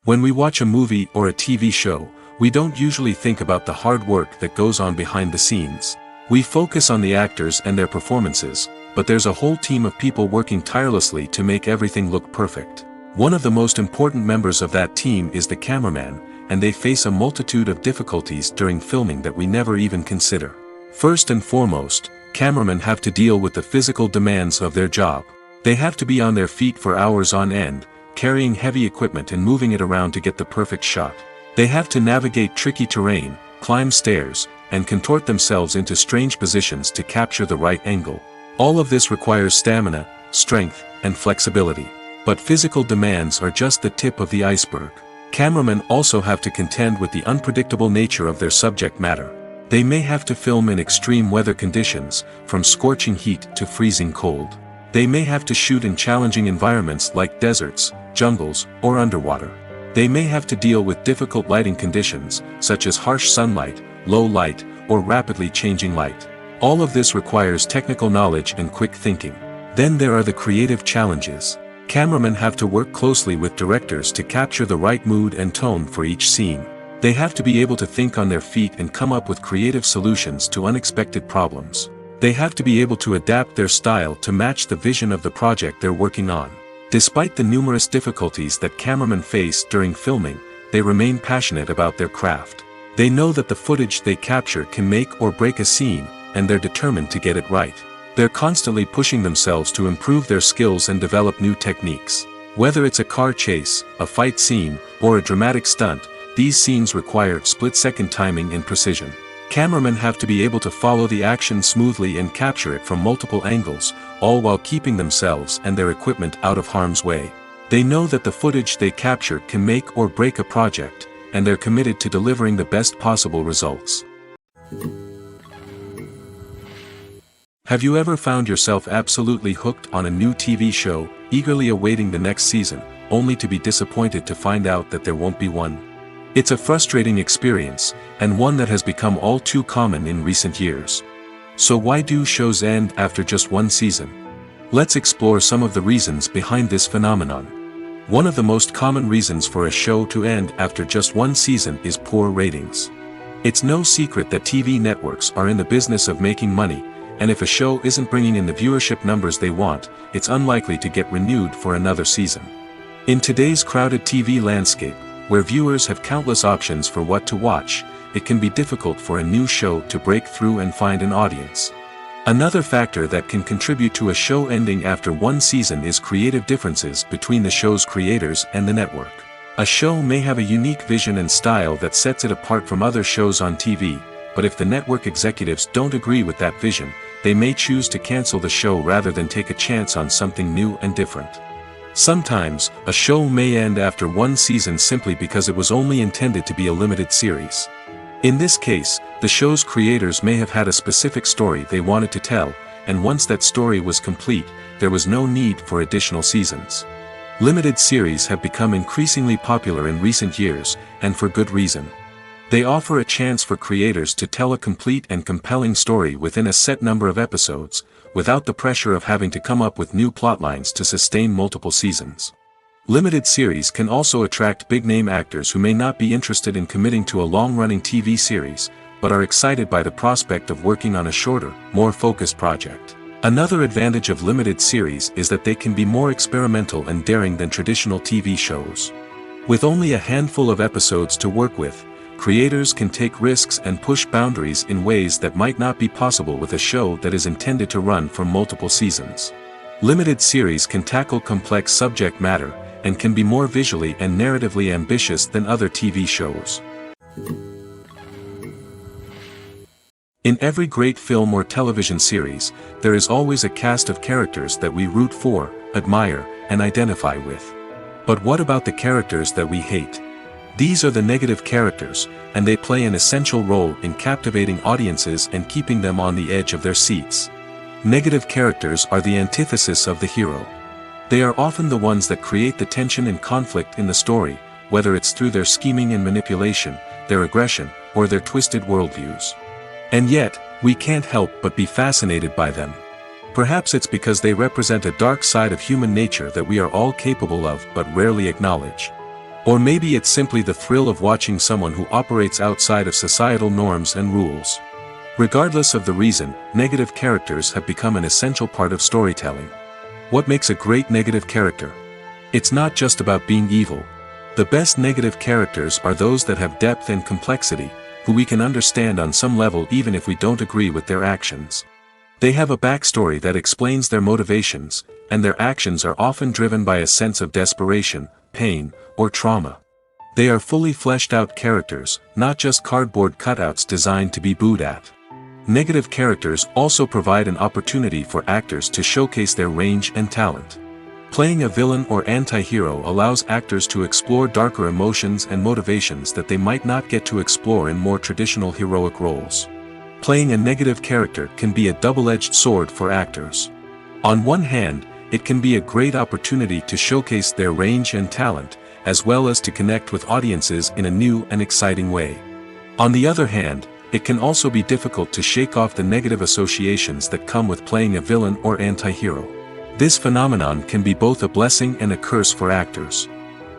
When we watch a movie or a TV show, we don't usually think about the hard work that goes on behind the scenes. We focus on the actors and their performances, but there's a whole team of people working tirelessly to make everything look perfect. One of the most important members of that team is the cameraman, and they face a multitude of difficulties during filming that we never even consider. First and foremost, cameramen have to deal with the physical demands of their job. They have to be on their feet for hours on end, carrying heavy equipment and moving it around to get the perfect shot. They have to navigate tricky terrain, climb stairs, and contort themselves into strange positions to capture the right angle. All of this requires stamina, strength, and flexibility. But physical demands are just the tip of the iceberg. Cameramen also have to contend with the unpredictable nature of their subject matter. They may have to film in extreme weather conditions, from scorching heat to freezing cold. They may have to shoot in challenging environments like deserts, jungles, or underwater. They may have to deal with difficult lighting conditions, such as harsh sunlight, low light, or rapidly changing light. All of this requires technical knowledge and quick thinking. Then there are the creative challenges. Cameramen have to work closely with directors to capture the right mood and tone for each scene. They have to be able to think on their feet and come up with creative solutions to unexpected problems. They have to be able to adapt their style to match the vision of the project they're working on. Despite the numerous difficulties that cameramen face during filming, they remain passionate about their craft. They know that the footage they capture can make or break a scene, and they're determined to get it right. They're constantly pushing themselves to improve their skills and develop new techniques. Whether it's a car chase, a fight scene, or a dramatic stunt, these scenes require split-second timing and precision. Cameramen have to be able to follow the action smoothly and capture it from multiple angles, all while keeping themselves and their equipment out of harm's way. They know that the footage they capture can make or break a project, and they're committed to delivering the best possible results. Have you ever found yourself absolutely hooked on a new TV show, eagerly awaiting the next season, only to be disappointed to find out that there won't be one? It's a frustrating experience, and one that has become all too common in recent years. So why do shows end after just one season? Let's explore some of the reasons behind this phenomenon. One of the most common reasons for a show to end after just one season is poor ratings. It's no secret that TV networks are in the business of making money, and if a show isn't bringing in the viewership numbers they want, it's unlikely to get renewed for another season. In today's crowded TV landscape, where viewers have countless options for what to watch, it can be difficult for a new show to break through and find an audience. Another factor that can contribute to a show ending after one season is creative differences between the show's creators and the network. A show may have a unique vision and style that sets it apart from other shows on TV, but if the network executives don't agree with that vision, they may choose to cancel the show rather than take a chance on something new and different. Sometimes, a show may end after one season simply because it was only intended to be a limited series. In this case, the show's creators may have had a specific story they wanted to tell, and once that story was complete, there was no need for additional seasons. Limited series have become increasingly popular in recent years, and for good reason. They offer a chance for creators to tell a complete and compelling story within a set number of episodes, without the pressure of having to come up with new plotlines to sustain multiple seasons. Limited series can also attract big-name actors who may not be interested in committing to a long-running TV series, but are excited by the prospect of working on a shorter, more focused project. Another advantage of limited series is that they can be more experimental and daring than traditional TV shows. With only a handful of episodes to work with, creators can take risks and push boundaries in ways that might not be possible with a show that is intended to run for multiple seasons. Limited series can tackle complex subject matter, and can be more visually and narratively ambitious than other TV shows. In every great film or television series, there is always a cast of characters that we root for, admire, and identify with. But what about the characters that we hate? These are the negative characters, and they play an essential role in captivating audiences and keeping them on the edge of their seats. Negative characters are the antithesis of the hero. They are often the ones that create the tension and conflict in the story, whether it's through their scheming and manipulation, their aggression, or their twisted worldviews. And yet, we can't help but be fascinated by them. Perhaps it's because they represent a dark side of human nature that we are all capable of but rarely acknowledge. Or maybe it's simply the thrill of watching someone who operates outside of societal norms and rules. Regardless of the reason, negative characters have become an essential part of storytelling. What makes a great negative character? It's not just about being evil. The best negative characters are those that have depth and complexity, who we can understand on some level even if we don't agree with their actions. They have a backstory that explains their motivations, and their actions are often driven by a sense of desperation, pain, or trauma. They are fully fleshed out characters, not just cardboard cutouts designed to be booed at. Negative characters also provide an opportunity for actors to showcase their range and talent. Playing a villain or anti-hero allows actors to explore darker emotions and motivations that they might not get to explore in more traditional heroic roles. Playing a negative character can be a double-edged sword for actors. On one hand, it can be a great opportunity to showcase their range and talent, as well as to connect with audiences in a new and exciting way. On the other hand, it can also be difficult to shake off the negative associations that come with playing a villain or anti-hero. This phenomenon can be both a blessing and a curse for actors.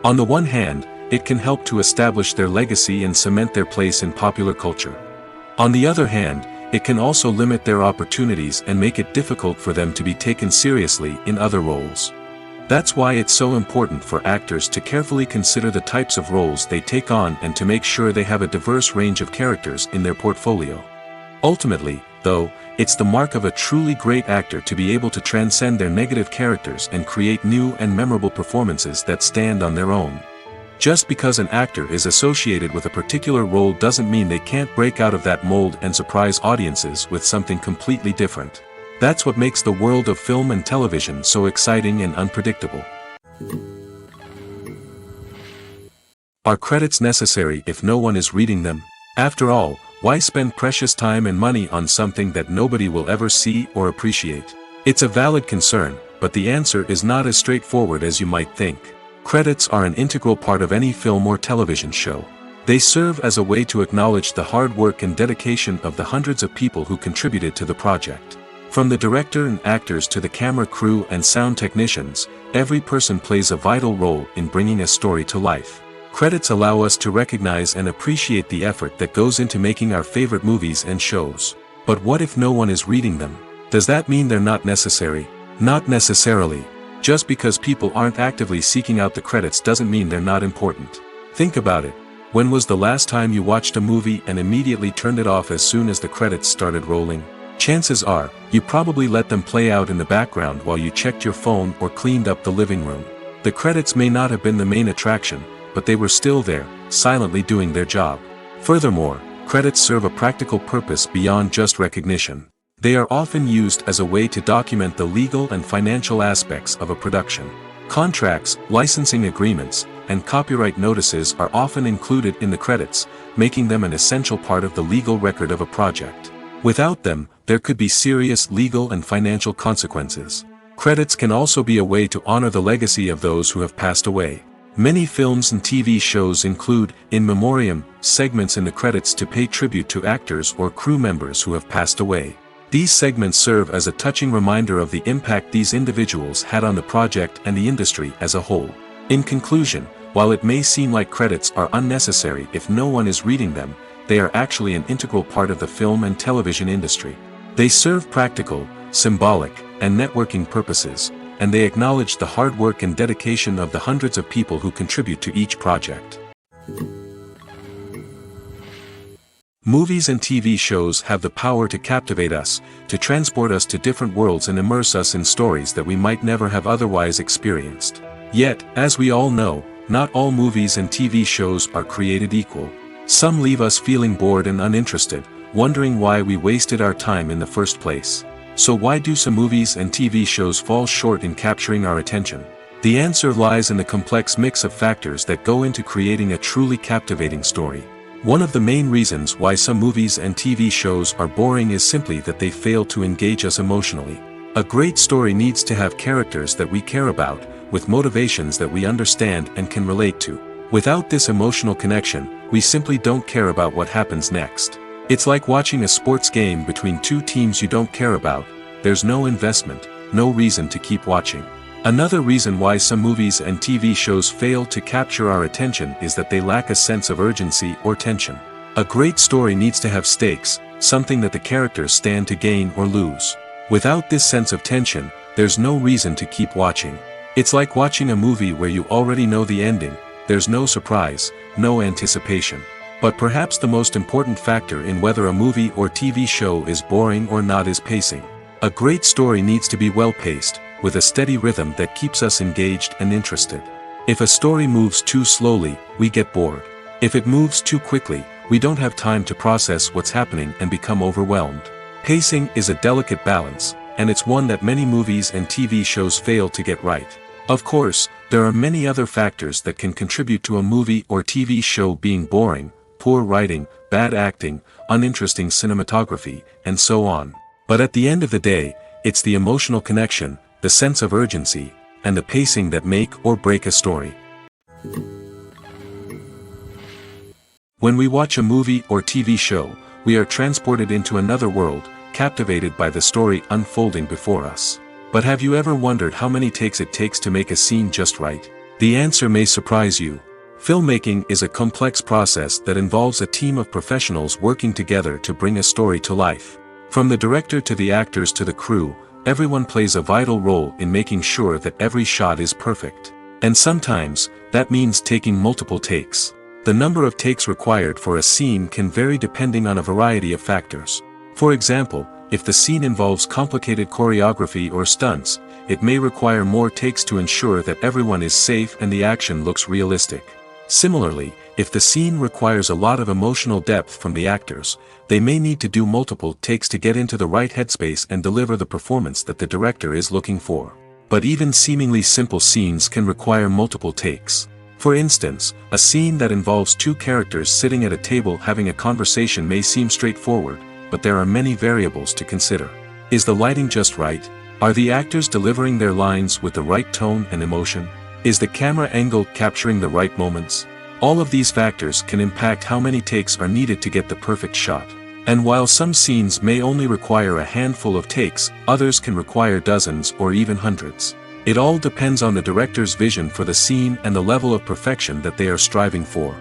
On the one hand, it can help to establish their legacy and cement their place in popular culture. On the other hand, it can also limit their opportunities and make it difficult for them to be taken seriously in other roles. That's why it's so important for actors to carefully consider the types of roles they take on and to make sure they have a diverse range of characters in their portfolio. Ultimately, though, it's the mark of a truly great actor to be able to transcend their negative characters and create new and memorable performances that stand on their own. Just because an actor is associated with a particular role doesn't mean they can't break out of that mold and surprise audiences with something completely different. That's what makes the world of film and television so exciting and unpredictable. Are credits necessary if no one is reading them? After all, why spend precious time and money on something that nobody will ever see or appreciate? It's a valid concern, but the answer is not as straightforward as you might think. Credits are an integral part of any film or television show. They serve as a way to acknowledge the hard work and dedication of the hundreds of people who contributed to the project. From the director and actors to the camera crew and sound technicians, every person plays a vital role in bringing a story to life. Credits allow us to recognize and appreciate the effort that goes into making our favorite movies and shows. But what if no one is reading them? Does that mean they're not necessary? Not necessarily. Just because people aren't actively seeking out the credits doesn't mean they're not important. Think about it. When was the last time you watched a movie and immediately turned it off as soon as the credits started rolling? Chances are, you probably let them play out in the background while you checked your phone or cleaned up the living room. The credits may not have been the main attraction, but they were still there, silently doing their job. Furthermore, credits serve a practical purpose beyond just recognition. They are often used as a way to document the legal and financial aspects of a production. Contracts, licensing agreements, and copyright notices are often included in the credits, making them an essential part of the legal record of a project. Without them, there could be serious legal and financial consequences. Credits can also be a way to honor the legacy of those who have passed away. Many films and TV shows include, in memoriam, segments in the credits to pay tribute to actors or crew members who have passed away. These segments serve as a touching reminder of the impact these individuals had on the project and the industry as a whole. In conclusion, while it may seem like credits are unnecessary if no one is reading them, they are actually an integral part of the film and television industry. They serve practical, symbolic, and networking purposes, and they acknowledge the hard work and dedication of the hundreds of people who contribute to each project. Movies and TV shows have the power to captivate us, to transport us to different worlds and immerse us in stories that we might never have otherwise experienced. Yet, as we all know, not all movies and TV shows are created equal. Some leave us feeling bored and uninterested, wondering why we wasted our time in the first place. So why do some movies and TV shows fall short in capturing our attention? The answer lies in the complex mix of factors that go into creating a truly captivating story. One of the main reasons why some movies and TV shows are boring is simply that they fail to engage us emotionally. A great story needs to have characters that we care about, with motivations that we understand and can relate to. Without this emotional connection, we simply don't care about what happens next. It's like watching a sports game between two teams you don't care about. There's no investment, no reason to keep watching. Another reason why some movies and TV shows fail to capture our attention is that they lack a sense of urgency or tension. A great story needs to have stakes, something that the characters stand to gain or lose. Without this sense of tension, there's no reason to keep watching. It's like watching a movie where you already know the ending. There's no surprise, no anticipation. But perhaps the most important factor in whether a movie or TV show is boring or not is pacing. A great story needs to be well-paced, with a steady rhythm that keeps us engaged and interested. If a story moves too slowly, we get bored. If it moves too quickly, we don't have time to process what's happening and become overwhelmed. Pacing is a delicate balance, and it's one that many movies and TV shows fail to get right. Of course, there are many other factors that can contribute to a movie or TV show being boring: poor writing, bad acting, uninteresting cinematography, and so on. But at the end of the day, it's the emotional connection, the sense of urgency, and the pacing that make or break a story. When we watch a movie or TV show, we are transported into another world, captivated by the story unfolding before us. But have you ever wondered how many takes it takes to make a scene just right? The answer may surprise you. Filmmaking is a complex process that involves a team of professionals working together to bring a story to life. From the director to the actors to the crew, everyone plays a vital role in making sure that every shot is perfect. And sometimes, that means taking multiple takes. The number of takes required for a scene can vary depending on a variety of factors. For example, if the scene involves complicated choreography or stunts, it may require more takes to ensure that everyone is safe and the action looks realistic. Similarly, if the scene requires a lot of emotional depth from the actors, they may need to do multiple takes to get into the right headspace and deliver the performance that the director is looking for. But even seemingly simple scenes can require multiple takes. For instance, a scene that involves two characters sitting at a table having a conversation may seem straightforward, but there are many variables to consider. Is the lighting just right? Are the actors delivering their lines with the right tone and emotion? Is the camera angle capturing the right moments? All of these factors can impact how many takes are needed to get the perfect shot. And while some scenes may only require a handful of takes, others can require dozens or even hundreds. It all depends on the director's vision for the scene and the level of perfection that they are striving for.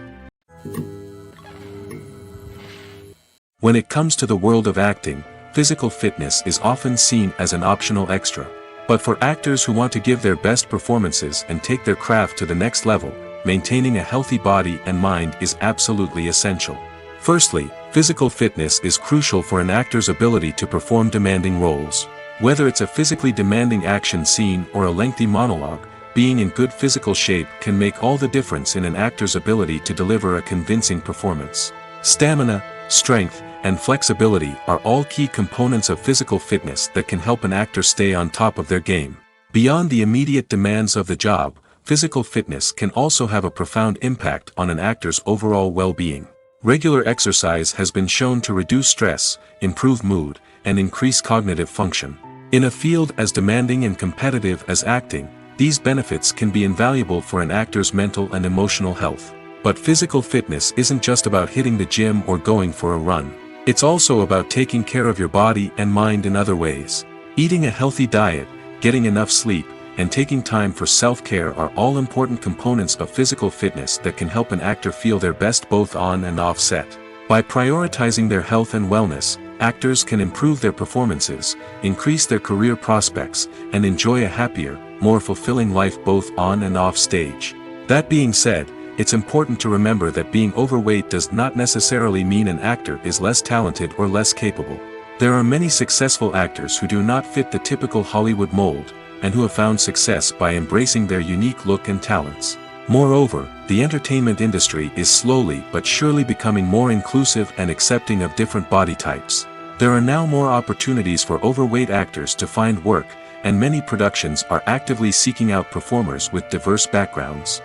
When it comes to the world of acting, physical fitness is often seen as an optional extra. But for actors who want to give their best performances and take their craft to the next level, maintaining a healthy body and mind is absolutely essential. Firstly, physical fitness is crucial for an actor's ability to perform demanding roles. Whether it's a physically demanding action scene or a lengthy monologue, being in good physical shape can make all the difference in an actor's ability to deliver a convincing performance. Stamina, strength, and flexibility are all key components of physical fitness that can help an actor stay on top of their game. Beyond the immediate demands of the job, physical fitness can also have a profound impact on an actor's overall well-being. Regular exercise has been shown to reduce stress, improve mood, and increase cognitive function. In a field as demanding and competitive as acting, these benefits can be invaluable for an actor's mental and emotional health. But physical fitness isn't just about hitting the gym or going for a run. It's also about taking care of your body and mind in other ways. Eating a healthy diet, getting enough sleep, and taking time for self-care are all important components of physical fitness that can help an actor feel their best both on and off set. By prioritizing their health and wellness, actors can improve their performances, increase their career prospects, and enjoy a happier, more fulfilling life both on and off stage. That being said, it's important to remember that being overweight does not necessarily mean an actor is less talented or less capable. There are many successful actors who do not fit the typical Hollywood mold, and who have found success by embracing their unique look and talents. Moreover, the entertainment industry is slowly but surely becoming more inclusive and accepting of different body types. There are now more opportunities for overweight actors to find work, and many productions are actively seeking out performers with diverse backgrounds.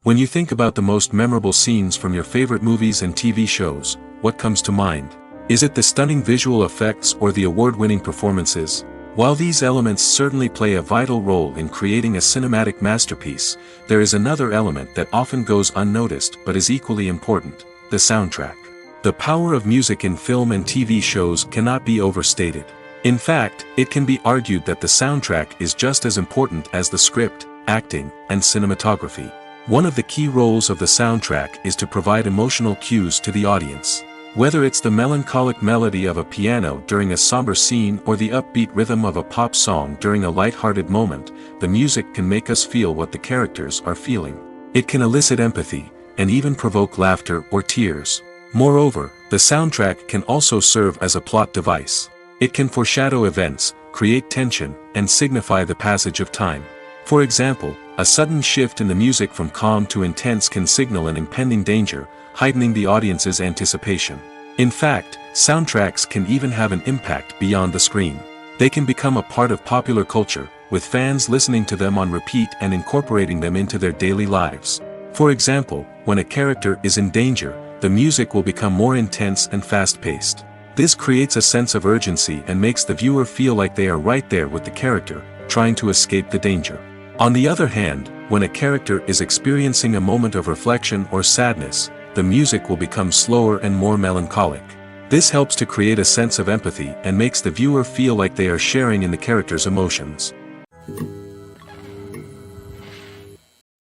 When you think about the most memorable scenes from your favorite movies and TV shows, what comes to mind? Is it the stunning visual effects or the award-winning performances? While these elements certainly play a vital role in creating a cinematic masterpiece, there is another element that often goes unnoticed but is equally important: the soundtrack. The power of music in film and TV shows cannot be overstated. In fact, it can be argued that the soundtrack is just as important as the script, acting, and cinematography. One of the key roles of the soundtrack is to provide emotional cues to the audience. Whether it's the melancholic melody of a piano during a somber scene or the upbeat rhythm of a pop song during a light-hearted moment, the music can make us feel what the characters are feeling. It can elicit empathy, and even provoke laughter or tears. Moreover, the soundtrack can also serve as a plot device. It can foreshadow events, create tension, and signify the passage of time. For example, a sudden shift in the music from calm to intense can signal an impending danger, heightening the audience's anticipation. In fact, soundtracks can even have an impact beyond the screen. They can become a part of popular culture, with fans listening to them on repeat and incorporating them into their daily lives. For example, when a character is in danger, the music will become more intense and fast-paced. This creates a sense of urgency and makes the viewer feel like they are right there with the character, trying to escape the danger. On the other hand, when a character is experiencing a moment of reflection or sadness, the music will become slower and more melancholic. This helps to create a sense of empathy and makes the viewer feel like they are sharing in the character's emotions.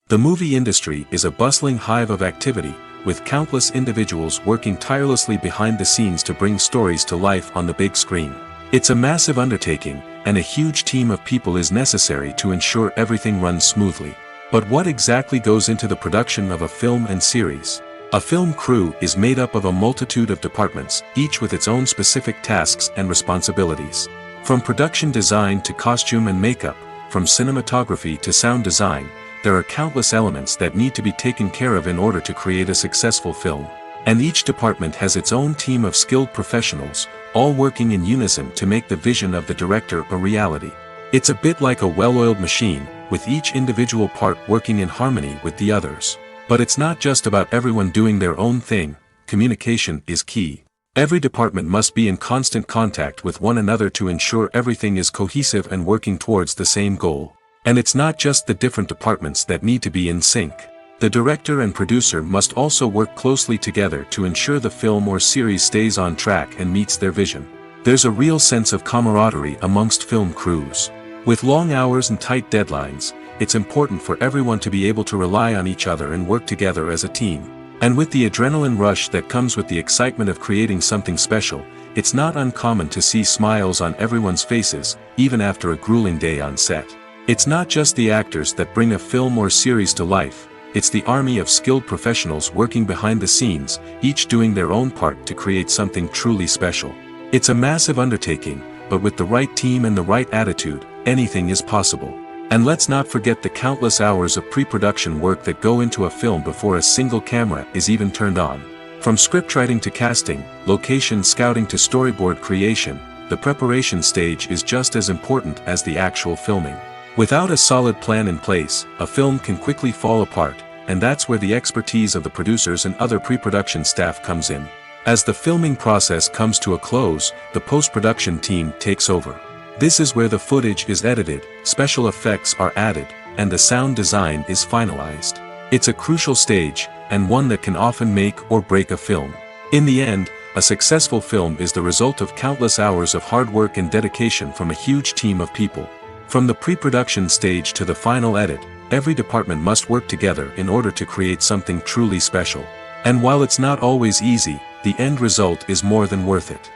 The movie industry is a bustling hive of activity, with countless individuals working tirelessly behind the scenes to bring stories to life on the big screen. It's a massive undertaking, and a huge team of people is necessary to ensure everything runs smoothly. But what exactly goes into the production of a film and series? A film crew is made up of a multitude of departments, each with its own specific tasks and responsibilities. From production design to costume and makeup, from cinematography to sound design, there are countless elements that need to be taken care of in order to create a successful film. And each department has its own team of skilled professionals, all working in unison to make the vision of the director a reality. It's a bit like a well-oiled machine, with each individual part working in harmony with the others. But it's not just about everyone doing their own thing. Communication is key. Every department must be in constant contact with one another to ensure everything is cohesive and working towards the same goal. And it's not just the different departments that need to be in sync. The director and producer must also work closely together to ensure the film or series stays on track and meets their vision. There's a real sense of camaraderie amongst film crews. With long hours and tight deadlines, it's important for everyone to be able to rely on each other and work together as a team. And with the adrenaline rush that comes with the excitement of creating something special, it's not uncommon to see smiles on everyone's faces, even after a grueling day on set. It's not just the actors that bring a film or series to life. It's the army of skilled professionals working behind the scenes, each doing their own part to create something truly special. It's a massive undertaking, but with the right team and the right attitude, anything is possible. And let's not forget the countless hours of pre-production work that go into a film before a single camera is even turned on. From scriptwriting to casting, location scouting to storyboard creation, the preparation stage is just as important as the actual filming. Without a solid plan in place, a film can quickly fall apart, and that's where the expertise of the producers and other pre-production staff comes in. As the filming process comes to a close, the post-production team takes over. This is where the footage is edited, special effects are added, and the sound design is finalized. It's a crucial stage, and one that can often make or break a film. In the end, a successful film is the result of countless hours of hard work and dedication from a huge team of people. From the pre-production stage to the final edit, every department must work together in order to create something truly special. And while it's not always easy, the end result is more than worth it.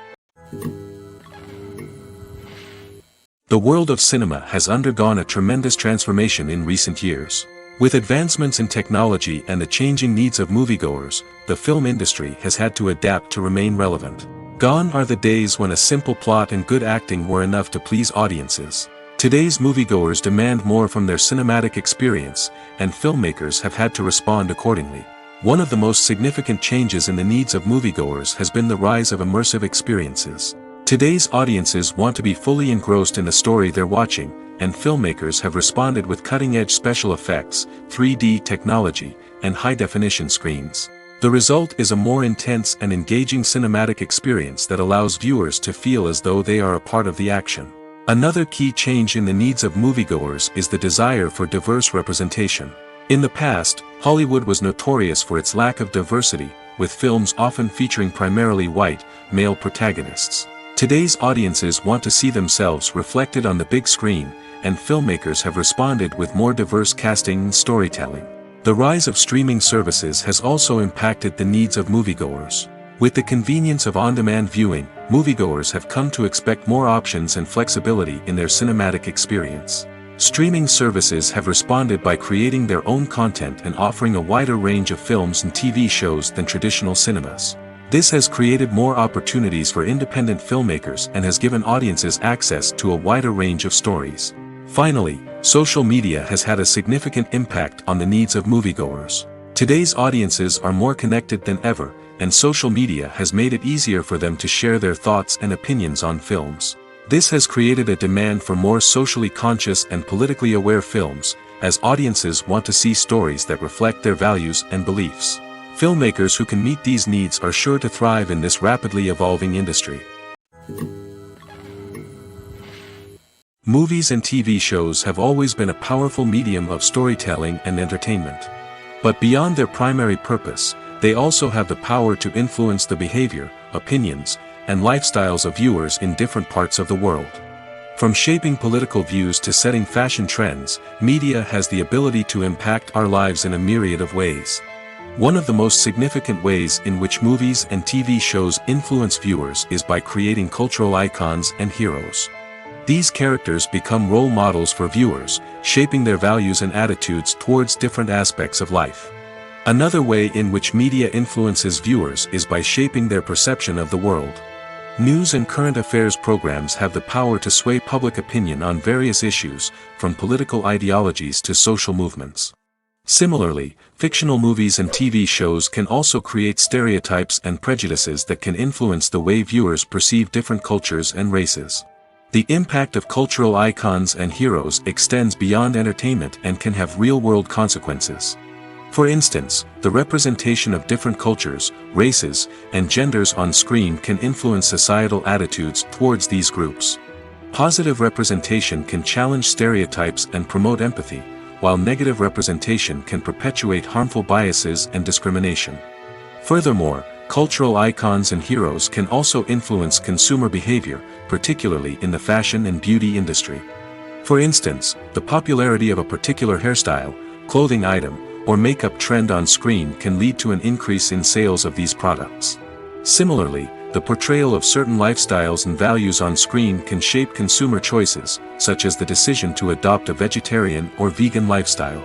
The world of cinema has undergone a tremendous transformation in recent years. With advancements in technology and the changing needs of moviegoers, the film industry has had to adapt to remain relevant. Gone are the days when a simple plot and good acting were enough to please audiences. Today's moviegoers demand more from their cinematic experience, and filmmakers have had to respond accordingly. One of the most significant changes in the needs of moviegoers has been the rise of immersive experiences. Today's audiences want to be fully engrossed in the story they're watching, and filmmakers have responded with cutting-edge special effects, 3D technology, and high-definition screens. The result is a more intense and engaging cinematic experience that allows viewers to feel as though they are a part of the action. Another key change in the needs of moviegoers is the desire for diverse representation. In the past, Hollywood was notorious for its lack of diversity, with films often featuring primarily white, male protagonists. Today's audiences want to see themselves reflected on the big screen, and filmmakers have responded with more diverse casting and storytelling. The rise of streaming services has also impacted the needs of moviegoers. With the convenience of on-demand viewing, moviegoers have come to expect more options and flexibility in their cinematic experience. Streaming services have responded by creating their own content and offering a wider range of films and TV shows than traditional cinemas. This has created more opportunities for independent filmmakers and has given audiences access to a wider range of stories. Finally, social media has had a significant impact on the needs of moviegoers. Today's audiences are more connected than ever, and social media has made it easier for them to share their thoughts and opinions on films. This has created a demand for more socially conscious and politically aware films, as audiences want to see stories that reflect their values and beliefs. Filmmakers who can meet these needs are sure to thrive in this rapidly evolving industry. Movies and TV shows have always been a powerful medium of storytelling and entertainment. But beyond their primary purpose, they also have the power to influence the behavior, opinions, and lifestyles of viewers in different parts of the world. From shaping political views to setting fashion trends, media has the ability to impact our lives in a myriad of ways. One of the most significant ways in which movies and TV shows influence viewers is by creating cultural icons and heroes. These characters become role models for viewers, shaping their values and attitudes towards different aspects of life. Another way in which media influences viewers is by shaping their perception of the world. News and current affairs programs have the power to sway public opinion on various issues, from political ideologies to social movements. Similarly, fictional movies and TV shows can also create stereotypes and prejudices that can influence the way viewers perceive different cultures and races. The impact of cultural icons and heroes extends beyond entertainment and can have real-world consequences. For instance, the representation of different cultures, races, and genders on screen can influence societal attitudes towards these groups. Positive representation can challenge stereotypes and promote empathy, while negative representation can perpetuate harmful biases and discrimination. Furthermore, cultural icons and heroes can also influence consumer behavior, particularly in the fashion and beauty industry. For instance, the popularity of a particular hairstyle, clothing item, or makeup trend on screen can lead to an increase in sales of these products. Similarly, the portrayal of certain lifestyles and values on screen can shape consumer choices, such as the decision to adopt a vegetarian or vegan lifestyle.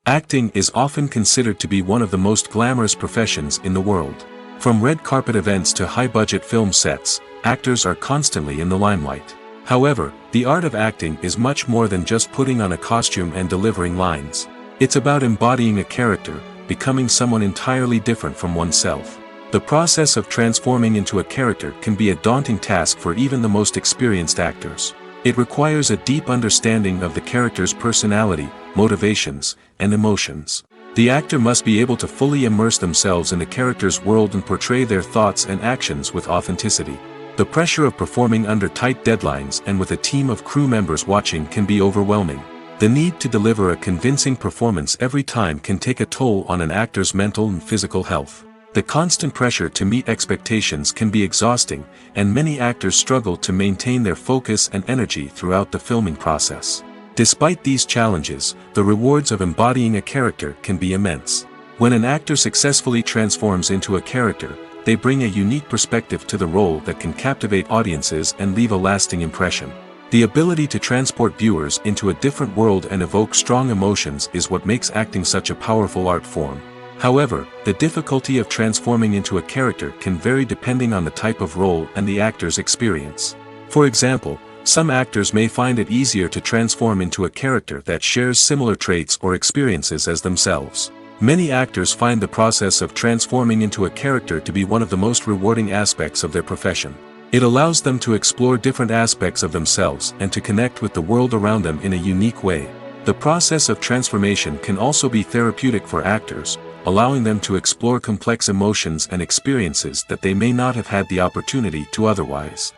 Acting is often considered to be one of the most glamorous professions in the world. From red carpet events to high-budget film sets, actors are constantly in the limelight. However, the art of acting is much more than just putting on a costume and delivering lines. It's about embodying a character, becoming someone entirely different from oneself. The process of transforming into a character can be a daunting task for even the most experienced actors. It requires a deep understanding of the character's personality, motivations, and emotions. The actor must be able to fully immerse themselves in the character's world and portray their thoughts and actions with authenticity. The pressure of performing under tight deadlines and with a team of crew members watching can be overwhelming. The need to deliver a convincing performance every time can take a toll on an actor's mental and physical health. The constant pressure to meet expectations can be exhausting, and many actors struggle to maintain their focus and energy throughout the filming process. Despite these challenges, the rewards of embodying a character can be immense. When an actor successfully transforms into a character, they bring a unique perspective to the role that can captivate audiences and leave a lasting impression. The ability to transport viewers into a different world and evoke strong emotions is what makes acting such a powerful art form. However, the difficulty of transforming into a character can vary depending on the type of role and the actor's experience. For example, some actors may find it easier to transform into a character that shares similar traits or experiences as themselves. Many actors find the process of transforming into a character to be one of the most rewarding aspects of their profession. It allows them to explore different aspects of themselves and to connect with the world around them in a unique way. The process of transformation can also be therapeutic for actors, allowing them to explore complex emotions and experiences that they may not have had the opportunity to otherwise.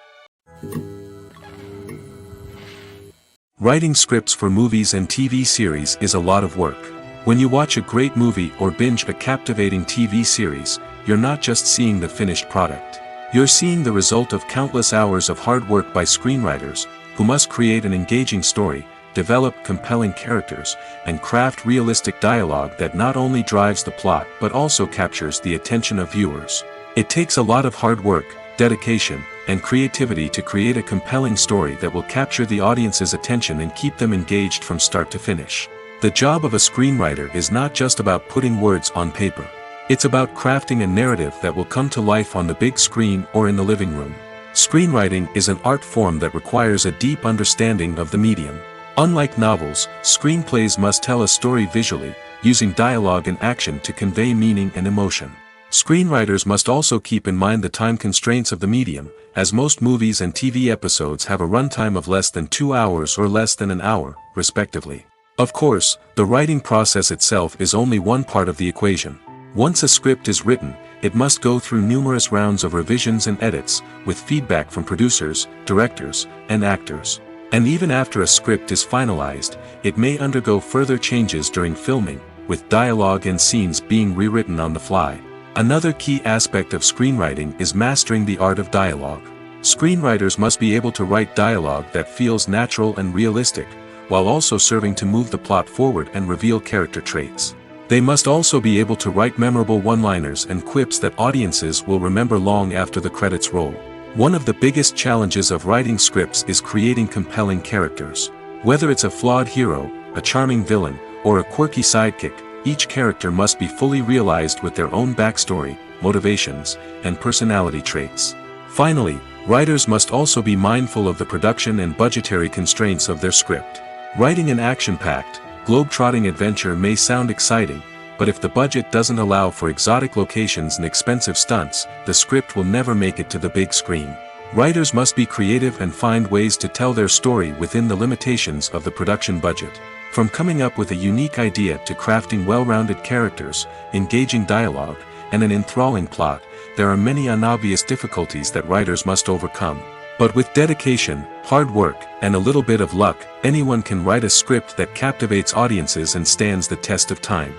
Writing scripts for movies and TV series is a lot of work. When you watch a great movie or binge a captivating TV series, you're not just seeing the finished product. You're seeing the result of countless hours of hard work by screenwriters, who must create an engaging story, develop compelling characters, and craft realistic dialogue that not only drives the plot but also captures the attention of viewers. It takes a lot of hard work, dedication, and creativity to create a compelling story that will capture the audience's attention and keep them engaged from start to finish. The job of a screenwriter is not just about putting words on paper. It's about crafting a narrative that will come to life on the big screen or in the living room. Screenwriting is an art form that requires a deep understanding of the medium. Unlike novels, screenplays must tell a story visually, using dialogue and action to convey meaning and emotion. Screenwriters must also keep in mind the time constraints of the medium, as most movies and TV episodes have a runtime of less than 2 hours or less than an hour, respectively. Of course, the writing process itself is only one part of the equation. Once a script is written, it must go through numerous rounds of revisions and edits, with feedback from producers, directors, and actors. And even after a script is finalized, it may undergo further changes during filming, with dialogue and scenes being rewritten on the fly. Another key aspect of screenwriting is mastering the art of dialogue. Screenwriters must be able to write dialogue that feels natural and realistic, while also serving to move the plot forward and reveal character traits. They must also be able to write memorable one-liners and quips that audiences will remember long after the credits roll. One of the biggest challenges of writing scripts is creating compelling characters. Whether it's a flawed hero, a charming villain, or a quirky sidekick, each character must be fully realized with their own backstory, motivations, and personality traits. Finally, writers must also be mindful of the production and budgetary constraints of their script. Writing an action-packed, globe-trotting adventure may sound exciting, but if the budget doesn't allow for exotic locations and expensive stunts, the script will never make it to the big screen. Writers must be creative and find ways to tell their story within the limitations of the production budget. From coming up with a unique idea to crafting well-rounded characters, engaging dialogue, and an enthralling plot, there are many unobvious difficulties that writers must overcome. But with dedication, hard work, and a little bit of luck, anyone can write a script that captivates audiences and stands the test of time.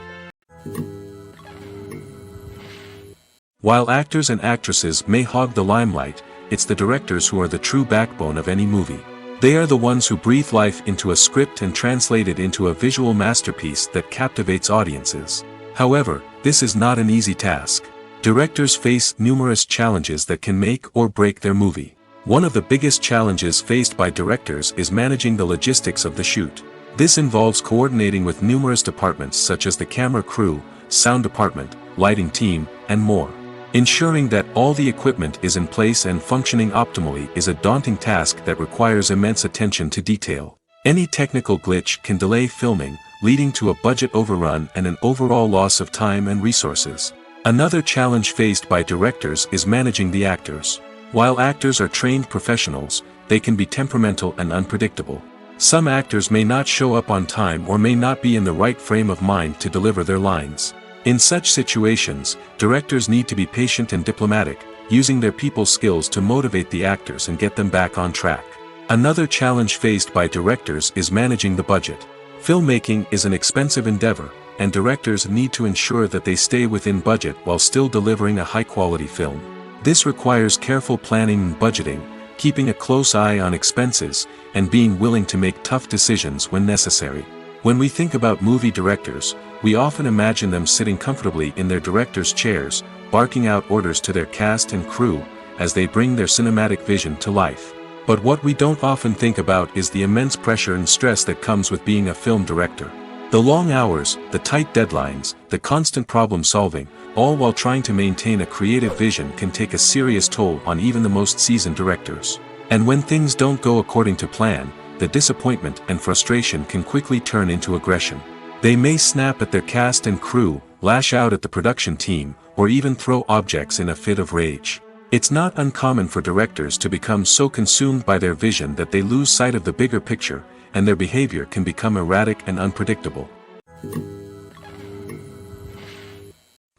While actors and actresses may hog the limelight, it's the directors who are the true backbone of any movie. They are the ones who breathe life into a script and translate it into a visual masterpiece that captivates audiences. However, this is not an easy task. Directors face numerous challenges that can make or break their movie. One of the biggest challenges faced by directors is managing the logistics of the shoot. This involves coordinating with numerous departments such as the camera crew, sound department, lighting team, and more. Ensuring that all the equipment is in place and functioning optimally is a daunting task that requires immense attention to detail. Any technical glitch can delay filming, leading to a budget overrun and an overall loss of time and resources. Another challenge faced by directors is managing the actors. While actors are trained professionals, they can be temperamental and unpredictable. Some actors may not show up on time or may not be in the right frame of mind to deliver their lines. In such situations, directors need to be patient and diplomatic, using their people skills to motivate the actors and get them back on track. Another challenge faced by directors is managing the budget. Filmmaking is an expensive endeavor, and directors need to ensure that they stay within budget while still delivering a high-quality film. This requires careful planning and budgeting, keeping a close eye on expenses, and being willing to make tough decisions when necessary. When we think about movie directors, we often imagine them sitting comfortably in their director's chairs, barking out orders to their cast and crew, as they bring their cinematic vision to life. But what we don't often think about is the immense pressure and stress that comes with being a film director. The long hours, the tight deadlines, the constant problem solving, all while trying to maintain a creative vision can take a serious toll on even the most seasoned directors. And when things don't go according to plan, the disappointment and frustration can quickly turn into aggression. They may snap at their cast and crew, lash out at the production team, or even throw objects in a fit of rage. It's not uncommon for directors to become so consumed by their vision that they lose sight of the bigger picture, and their behavior can become erratic and unpredictable.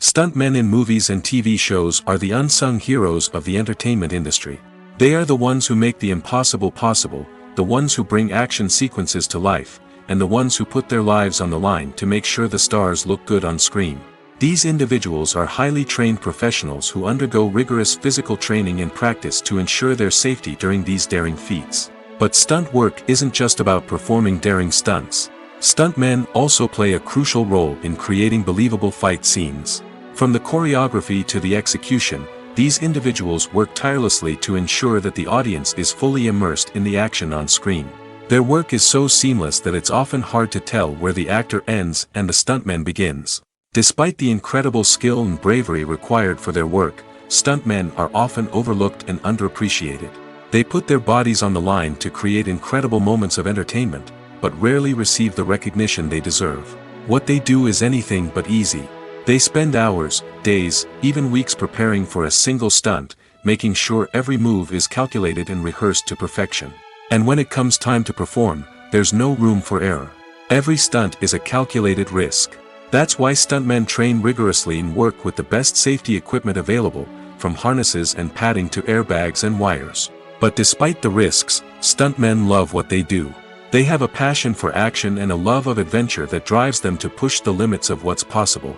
Stuntmen in movies and TV shows are the unsung heroes of the entertainment industry. They are the ones who make the impossible possible, the ones who bring action sequences to life, and the ones who put their lives on the line to make sure the stars look good on screen. These individuals are highly trained professionals who undergo rigorous physical training and practice to ensure their safety during these daring feats. But stunt work isn't just about performing daring stunts. Stuntmen also play a crucial role in creating believable fight scenes. From the choreography to the execution, these individuals work tirelessly to ensure that the audience is fully immersed in the action on screen. Their work is so seamless that it's often hard to tell where the actor ends and the stuntman begins. Despite the incredible skill and bravery required for their work, stuntmen are often overlooked and underappreciated. They put their bodies on the line to create incredible moments of entertainment, but rarely receive the recognition they deserve. What they do is anything but easy. They spend hours, days, even weeks preparing for a single stunt, making sure every move is calculated and rehearsed to perfection. And when it comes time to perform, there's no room for error. Every stunt is a calculated risk. That's why stuntmen train rigorously and work with the best safety equipment available, from harnesses and padding to airbags and wires. But despite the risks, stuntmen love what they do. They have a passion for action and a love of adventure that drives them to push the limits of what's possible.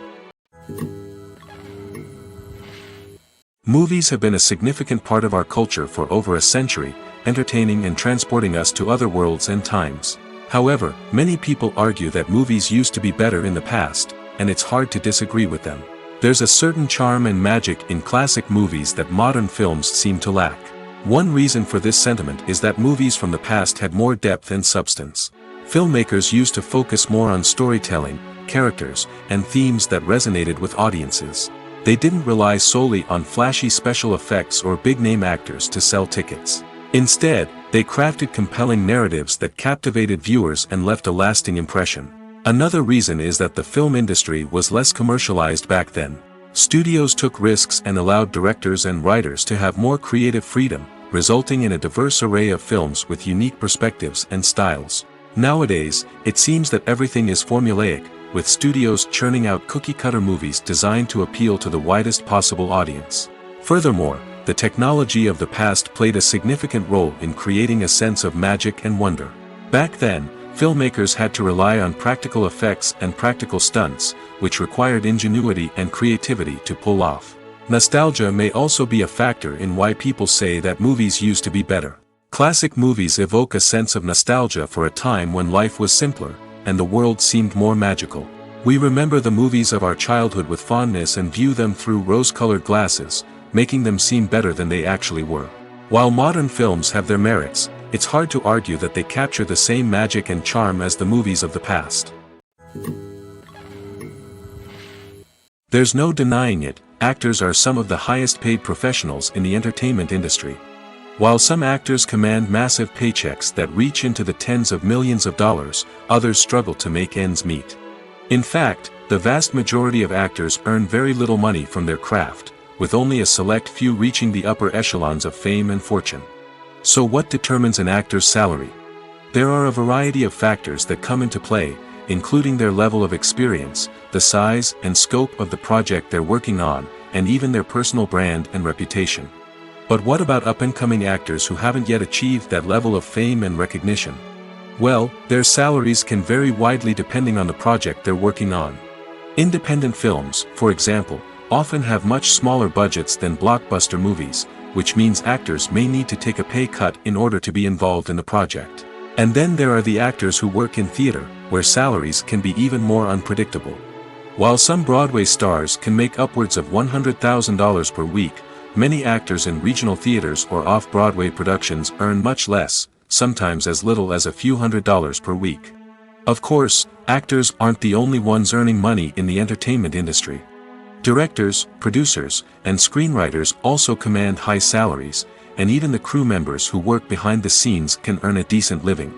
Movies have been a significant part of our culture for over a century, entertaining and transporting us to other worlds and times. However, many people argue that movies used to be better in the past, and it's hard to disagree with them. There's a certain charm and magic in classic movies that modern films seem to lack. One reason for this sentiment is that movies from the past had more depth and substance. Filmmakers used to focus more on storytelling, characters, and themes that resonated with audiences. They didn't rely solely on flashy special effects or big-name actors to sell tickets. Instead, they crafted compelling narratives that captivated viewers and left a lasting impression. Another reason is that the film industry was less commercialized back then. Studios took risks and allowed directors and writers to have more creative freedom, resulting in a diverse array of films with unique perspectives and styles. Nowadays, it seems that everything is formulaic, with studios churning out cookie-cutter movies designed to appeal to the widest possible audience. Furthermore, the technology of the past played a significant role in creating a sense of magic and wonder. Back then, filmmakers had to rely on practical effects and practical stunts, which required ingenuity and creativity to pull off. Nostalgia may also be a factor in why people say that movies used to be better. Classic movies evoke a sense of nostalgia for a time when life was simpler, and the world seemed more magical. We remember the movies of our childhood with fondness and view them through rose-colored glasses, making them seem better than they actually were. While modern films have their merits, it's hard to argue that they capture the same magic and charm as the movies of the past. There's no denying it, actors are some of the highest-paid professionals in the entertainment industry. While some actors command massive paychecks that reach into the tens of millions of dollars, others struggle to make ends meet. In fact, the vast majority of actors earn very little money from their craft, with only a select few reaching the upper echelons of fame and fortune. So what determines an actor's salary? There are a variety of factors that come into play, including their level of experience, the size and scope of the project they're working on, and even their personal brand and reputation. But what about up-and-coming actors who haven't yet achieved that level of fame and recognition? Well, their salaries can vary widely depending on the project they're working on. Independent films, for example, often have much smaller budgets than blockbuster movies, which means actors may need to take a pay cut in order to be involved in the project. And then there are the actors who work in theater, where salaries can be even more unpredictable. While some Broadway stars can make upwards of $100,000 per week, many actors in regional theaters or off-Broadway productions earn much less, sometimes as little as a few $100s per week. Of course, actors aren't the only ones earning money in the entertainment industry. Directors, producers, and screenwriters also command high salaries, and even the crew members who work behind the scenes can earn a decent living.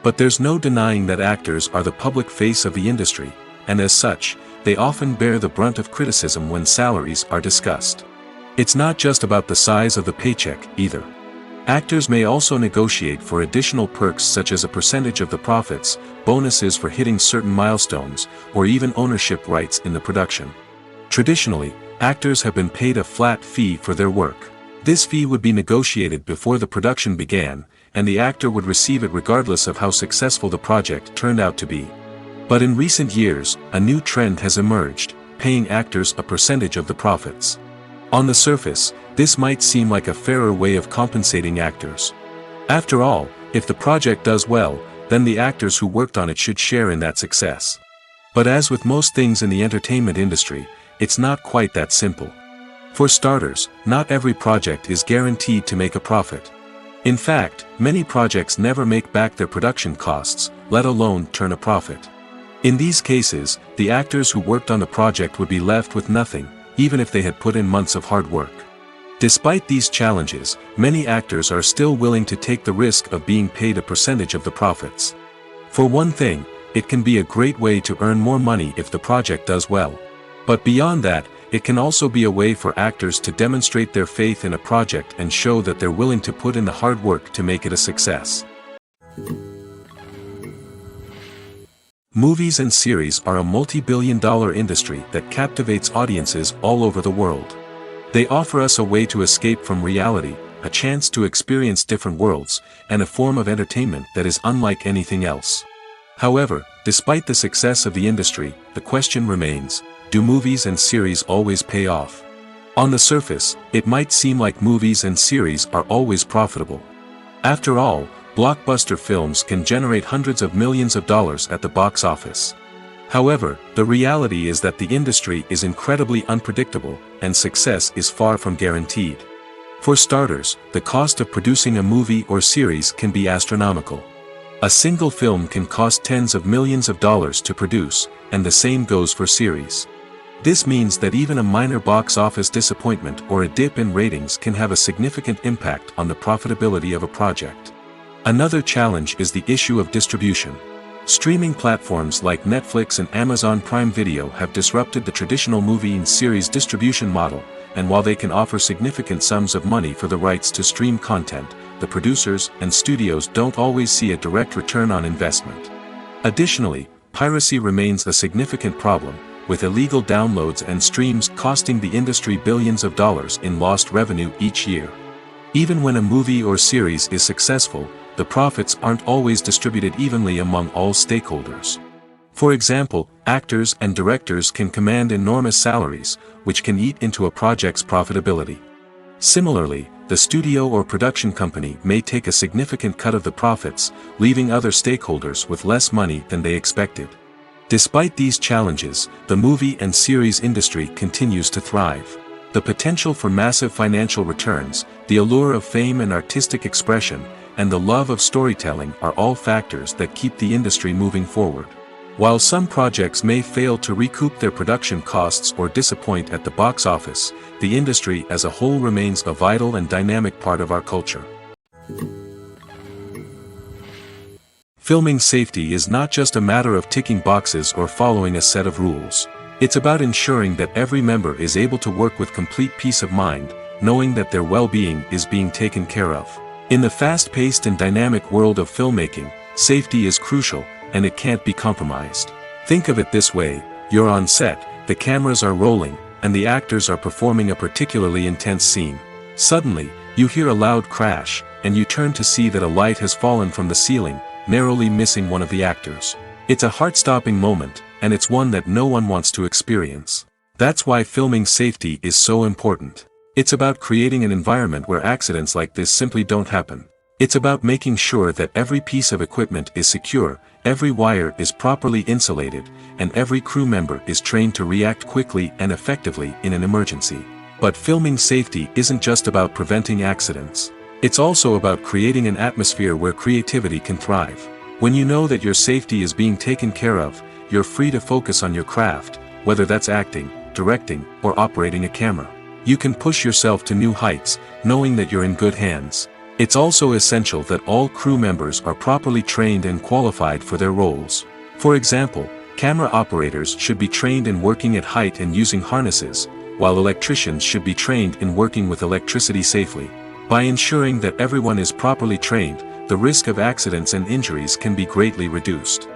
But there's no denying that actors are the public face of the industry, and as such, they often bear the brunt of criticism when salaries are discussed. It's not just about the size of the paycheck, either. Actors may also negotiate for additional perks such as a percentage of the profits, bonuses for hitting certain milestones, or even ownership rights in the production. Traditionally, actors have been paid a flat fee for their work. This fee would be negotiated before the production began, and the actor would receive it regardless of how successful the project turned out to be. But in recent years, a new trend has emerged, paying actors a percentage of the profits. On the surface, this might seem like a fairer way of compensating actors. After all, if the project does well, then the actors who worked on it should share in that success. But as with most things in the entertainment industry, it's not quite that simple. For starters, not every project is guaranteed to make a profit. In fact, many projects never make back their production costs, let alone turn a profit. In these cases, the actors who worked on the project would be left with nothing, even if they had put in months of hard work. Despite these challenges, many actors are still willing to take the risk of being paid a percentage of the profits. For one thing, it can be a great way to earn more money if the project does well. But beyond that, it can also be a way for actors to demonstrate their faith in a project and show that they're willing to put in the hard work to make it a success. Movies and series are a multi-billion-dollar industry that captivates audiences all over the world. They offer us a way to escape from reality, a chance to experience different worlds, and a form of entertainment that is unlike anything else. However, despite the success of the industry, the question remains, do movies and series always pay off? On the surface, it might seem like movies and series are always profitable. After all, blockbuster films can generate hundreds of millions of dollars at the box office. However, the reality is that the industry is incredibly unpredictable, and success is far from guaranteed. For starters, the cost of producing a movie or series can be astronomical. A single film can cost tens of millions of dollars to produce, and the same goes for series. This means that even a minor box office disappointment or a dip in ratings can have a significant impact on the profitability of a project. Another challenge is the issue of distribution. Streaming platforms like Netflix and Amazon Prime Video have disrupted the traditional movie and series distribution model, and while they can offer significant sums of money for the rights to stream content, the producers and studios don't always see a direct return on investment. Additionally, piracy remains a significant problem, with illegal downloads and streams costing the industry billions of dollars in lost revenue each year. Even when a movie or series is successful, the profits aren't always distributed evenly among all stakeholders. For example, actors and directors can command enormous salaries, which can eat into a project's profitability. Similarly, the studio or production company may take a significant cut of the profits, leaving other stakeholders with less money than they expected. Despite these challenges, the movie and series industry continues to thrive. The potential for massive financial returns, the allure of fame and artistic expression, and the love of storytelling are all factors that keep the industry moving forward. While some projects may fail to recoup their production costs or disappoint at the box office, the industry as a whole remains a vital and dynamic part of our culture. Filming safety is not just a matter of ticking boxes or following a set of rules. It's about ensuring that every member is able to work with complete peace of mind, knowing that their well-being is being taken care of. In the fast-paced and dynamic world of filmmaking, safety is crucial, and it can't be compromised. Think of it this way: you're on set, the cameras are rolling, and the actors are performing a particularly intense scene. Suddenly, you hear a loud crash, and you turn to see that a light has fallen from the ceiling, narrowly missing one of the actors. It's a heart-stopping moment, and it's one that no one wants to experience. That's why filming safety is so important. It's about creating an environment where accidents like this simply don't happen. It's about making sure that every piece of equipment is secure, every wire is properly insulated, and every crew member is trained to react quickly and effectively in an emergency. But filming safety isn't just about preventing accidents. It's also about creating an atmosphere where creativity can thrive. When you know that your safety is being taken care of, you're free to focus on your craft, whether that's acting, directing, or operating a camera. You can push yourself to new heights, knowing that you're in good hands. It's also essential that all crew members are properly trained and qualified for their roles. For example, camera operators should be trained in working at height and using harnesses, while electricians should be trained in working with electricity safely. By ensuring that everyone is properly trained, the risk of accidents and injuries can be greatly reduced.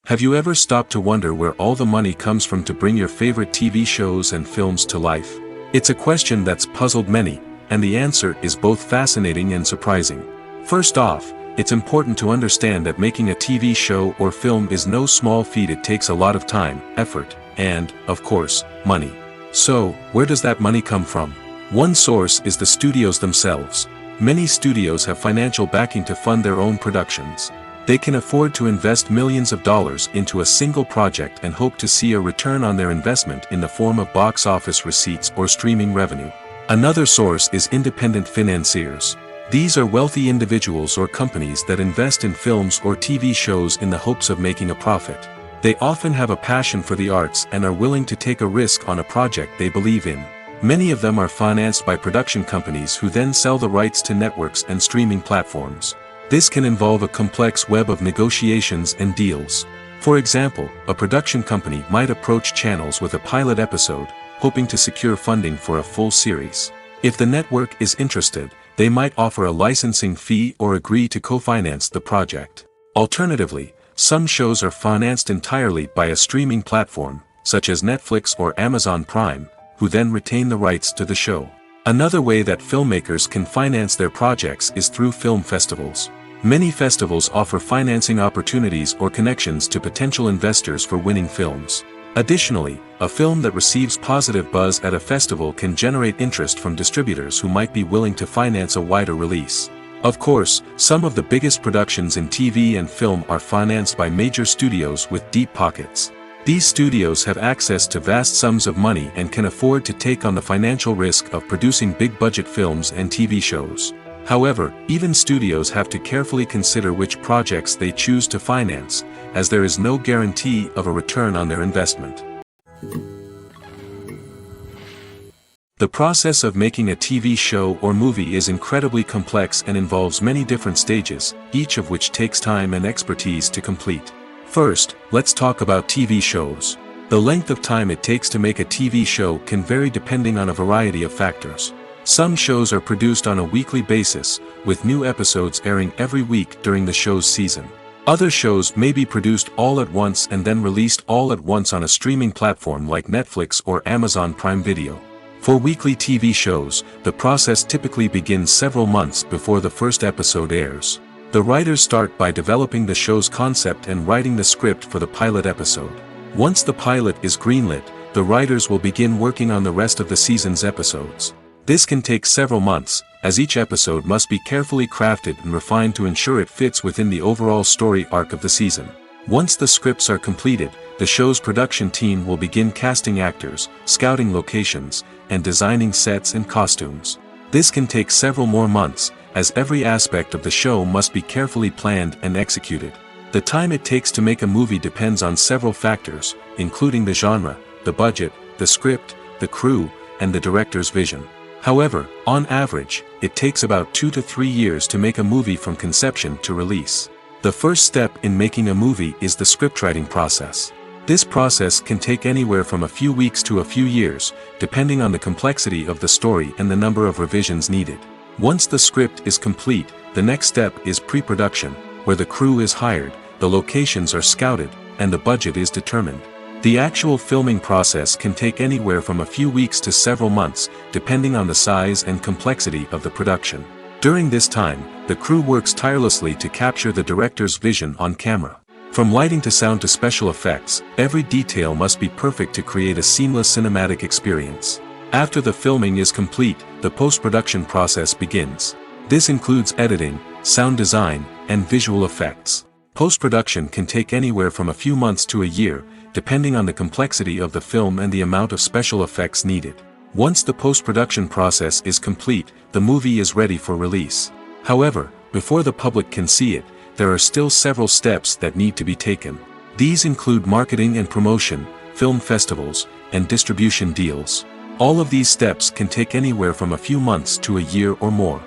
Have you ever stopped to wonder where all the money comes from to bring your favorite TV shows and films to life? It's a question that's puzzled many, and the answer is both fascinating and surprising. First off, it's important to understand that making a TV show or film is no small feat. It takes a lot of time, effort, and, of course, money. So, where does that money come from? One source is the studios themselves. Many studios have financial backing to fund their own productions. They can afford to invest millions of dollars into a single project and hope to see a return on their investment in the form of box office receipts or streaming revenue. Another source is independent financiers. These are wealthy individuals or companies that invest in films or TV shows in the hopes of making a profit. They often have a passion for the arts and are willing to take a risk on a project they believe in. Many of them are financed by production companies who then sell the rights to networks and streaming platforms. This can involve a complex web of negotiations and deals. For example, a production company might approach channels with a pilot episode, hoping to secure funding for a full series. If the network is interested, they might offer a licensing fee or agree to co-finance the project. Alternatively, some shows are financed entirely by a streaming platform, such as Netflix or Amazon Prime, who then retain the rights to the show. Another way that filmmakers can finance their projects is through film festivals. Many festivals offer financing opportunities or connections to potential investors for winning films. Additionally, a film that receives positive buzz at a festival can generate interest from distributors who might be willing to finance a wider release. Of course, some of the biggest productions in TV and film are financed by major studios with deep pockets. These studios have access to vast sums of money and can afford to take on the financial risk of producing big-budget films and TV shows. However, even studios have to carefully consider which projects they choose to finance, as there is no guarantee of a return on their investment. The process of making a TV show or movie is incredibly complex and involves many different stages, each of which takes time and expertise to complete. First, let's talk about TV shows. The length of time it takes to make a TV show can vary depending on a variety of factors. Some shows are produced on a weekly basis, with new episodes airing every week during the show's season. Other shows may be produced all at once and then released all at once on a streaming platform like Netflix or Amazon Prime Video. For weekly TV shows, the process typically begins several months before the first episode airs. The writers start by developing the show's concept and writing the script for the pilot episode. Once the pilot is greenlit, the writers will begin working on the rest of the season's episodes. This can take several months, as each episode must be carefully crafted and refined to ensure it fits within the overall story arc of the season. Once the scripts are completed, the show's production team will begin casting actors, scouting locations, and designing sets and costumes. This can take several more months, as every aspect of the show must be carefully planned and executed. The time it takes to make a movie depends on several factors, including the genre, the budget, the script, the crew, and the director's vision. However, on average, it takes about 2 to 3 years to make a movie from conception to release. The first step in making a movie is the scriptwriting process. This process can take anywhere from a few weeks to a few years, depending on the complexity of the story and the number of revisions needed. Once the script is complete, the next step is pre-production, where the crew is hired, the locations are scouted, and the budget is determined. The actual filming process can take anywhere from a few weeks to several months, depending on the size and complexity of the production. During this time, the crew works tirelessly to capture the director's vision on camera. From lighting to sound to special effects, every detail must be perfect to create a seamless cinematic experience. After the filming is complete, the post-production process begins. This includes editing, sound design, and visual effects. Post-production can take anywhere from a few months to a year, depending on the complexity of the film and the amount of special effects needed. Once the post-production process is complete, the movie is ready for release. However, before the public can see it, there are still several steps that need to be taken. These include marketing and promotion, film festivals, and distribution deals. All of these steps can take anywhere from a few months to a year or more.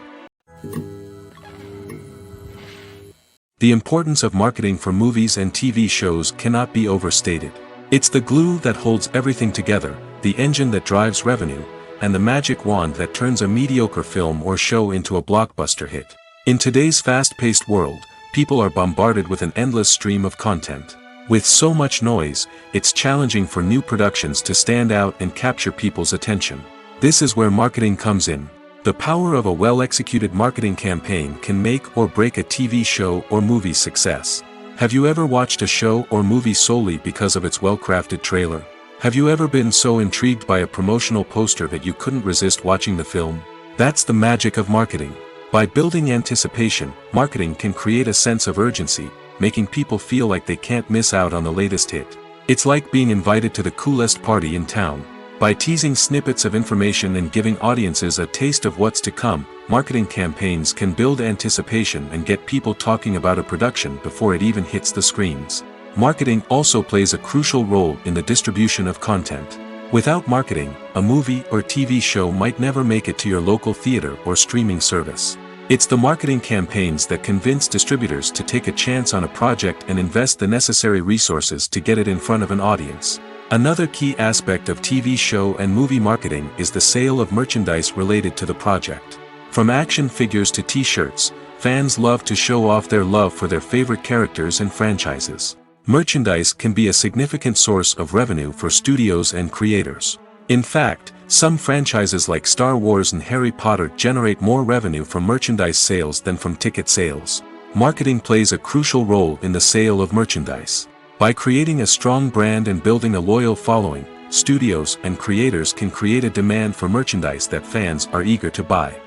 The importance of marketing for movies and TV shows cannot be overstated. It's the glue that holds everything together, the engine that drives revenue, and the magic wand that turns a mediocre film or show into a blockbuster hit. In today's fast-paced world, people are bombarded with an endless stream of content. With so much noise, it's challenging for new productions to stand out and capture people's attention. This is where marketing comes in. The power of a well-executed marketing campaign can make or break a TV show or movie's success. Have you ever watched a show or movie solely because of its well-crafted trailer? Have you ever been so intrigued by a promotional poster that you couldn't resist watching the film? That's the magic of marketing. By building anticipation, marketing can create a sense of urgency, making people feel like they can't miss out on the latest hit. It's like being invited to the coolest party in town. By teasing snippets of information and giving audiences a taste of what's to come, marketing campaigns can build anticipation and get people talking about a production before it even hits the screens. Marketing also plays a crucial role in the distribution of content. Without marketing, a movie or TV show might never make it to your local theater or streaming service. It's the marketing campaigns that convince distributors to take a chance on a project and invest the necessary resources to get it in front of an audience. Another key aspect of TV show and movie marketing is the sale of merchandise related to the project. From action figures to t-shirts, fans love to show off their love for their favorite characters and franchises. Merchandise can be a significant source of revenue for studios and creators. In fact, some franchises like Star Wars and Harry Potter generate more revenue from merchandise sales than from ticket sales. Marketing plays a crucial role in the sale of merchandise. By creating a strong brand and building a loyal following, studios and creators can create a demand for merchandise that fans are eager to buy.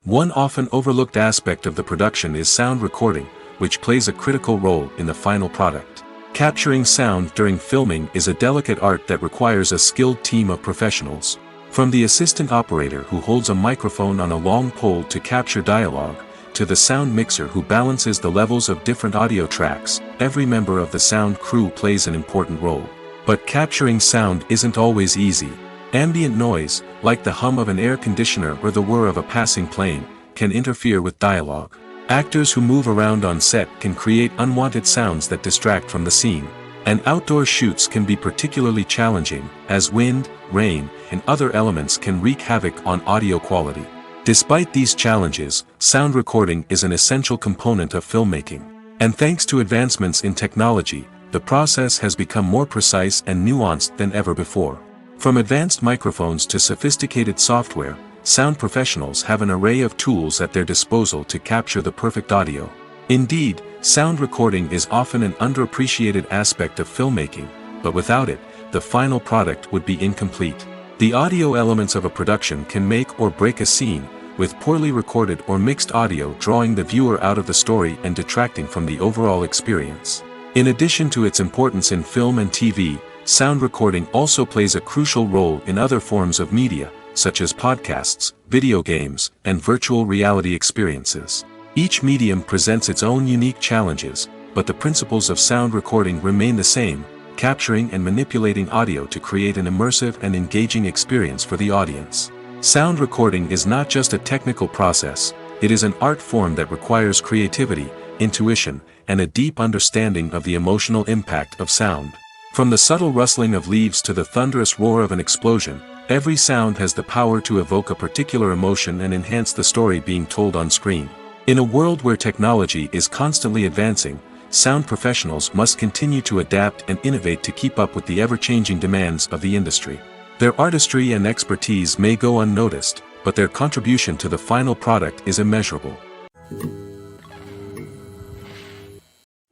One often overlooked aspect of the production is sound recording, which plays a critical role in the final product. Capturing sound during filming is a delicate art that requires a skilled team of professionals. From the assistant operator who holds a microphone on a long pole to capture dialogue, to the sound mixer who balances the levels of different audio tracks, every member of the sound crew plays an important role. But capturing sound isn't always easy. Ambient noise, like the hum of an air conditioner or the whir of a passing plane, can interfere with dialogue. Actors who move around on set can create unwanted sounds that distract from the scene. And outdoor shoots can be particularly challenging, as wind, rain, and other elements can wreak havoc on audio quality. Despite these challenges, sound recording is an essential component of filmmaking. And thanks to advancements in technology, the process has become more precise and nuanced than ever before. From advanced microphones to sophisticated software, sound professionals have an array of tools at their disposal to capture the perfect audio. Indeed, sound recording is often an underappreciated aspect of filmmaking, but without it, the final product would be incomplete. The audio elements of a production can make or break a scene, with poorly recorded or mixed audio drawing the viewer out of the story and detracting from the overall experience. In addition to its importance in film and TV, sound recording also plays a crucial role in other forms of media, such as podcasts, video games, and virtual reality experiences. Each medium presents its own unique challenges, but the principles of sound recording remain the same: capturing and manipulating audio to create an immersive and engaging experience for the audience. Sound recording is not just a technical process, it is an art form that requires creativity, intuition, and a deep understanding of the emotional impact of sound. From the subtle rustling of leaves to the thunderous roar of an explosion, every sound has the power to evoke a particular emotion and enhance the story being told on screen. In a world where technology is constantly advancing, sound professionals must continue to adapt and innovate to keep up with the ever-changing demands of the industry. Their artistry and expertise may go unnoticed, but their contribution to the final product is immeasurable.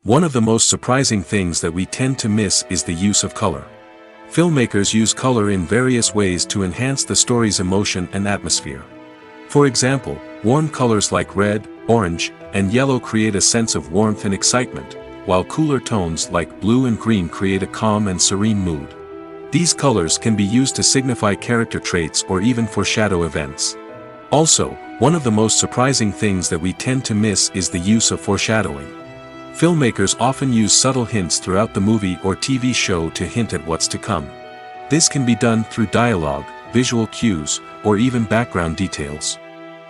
One of the most surprising things that we tend to miss is the use of color. Filmmakers use color in various ways to enhance the story's emotion and atmosphere. For example, warm colors like red, orange, and yellow create a sense of warmth and excitement, while cooler tones like blue and green create a calm and serene mood. These colors can be used to signify character traits or even foreshadow events. Also, one of the most surprising things that we tend to miss is the use of foreshadowing. Filmmakers often use subtle hints throughout the movie or TV show to hint at what's to come. This can be done through dialogue, visual cues, or even background details.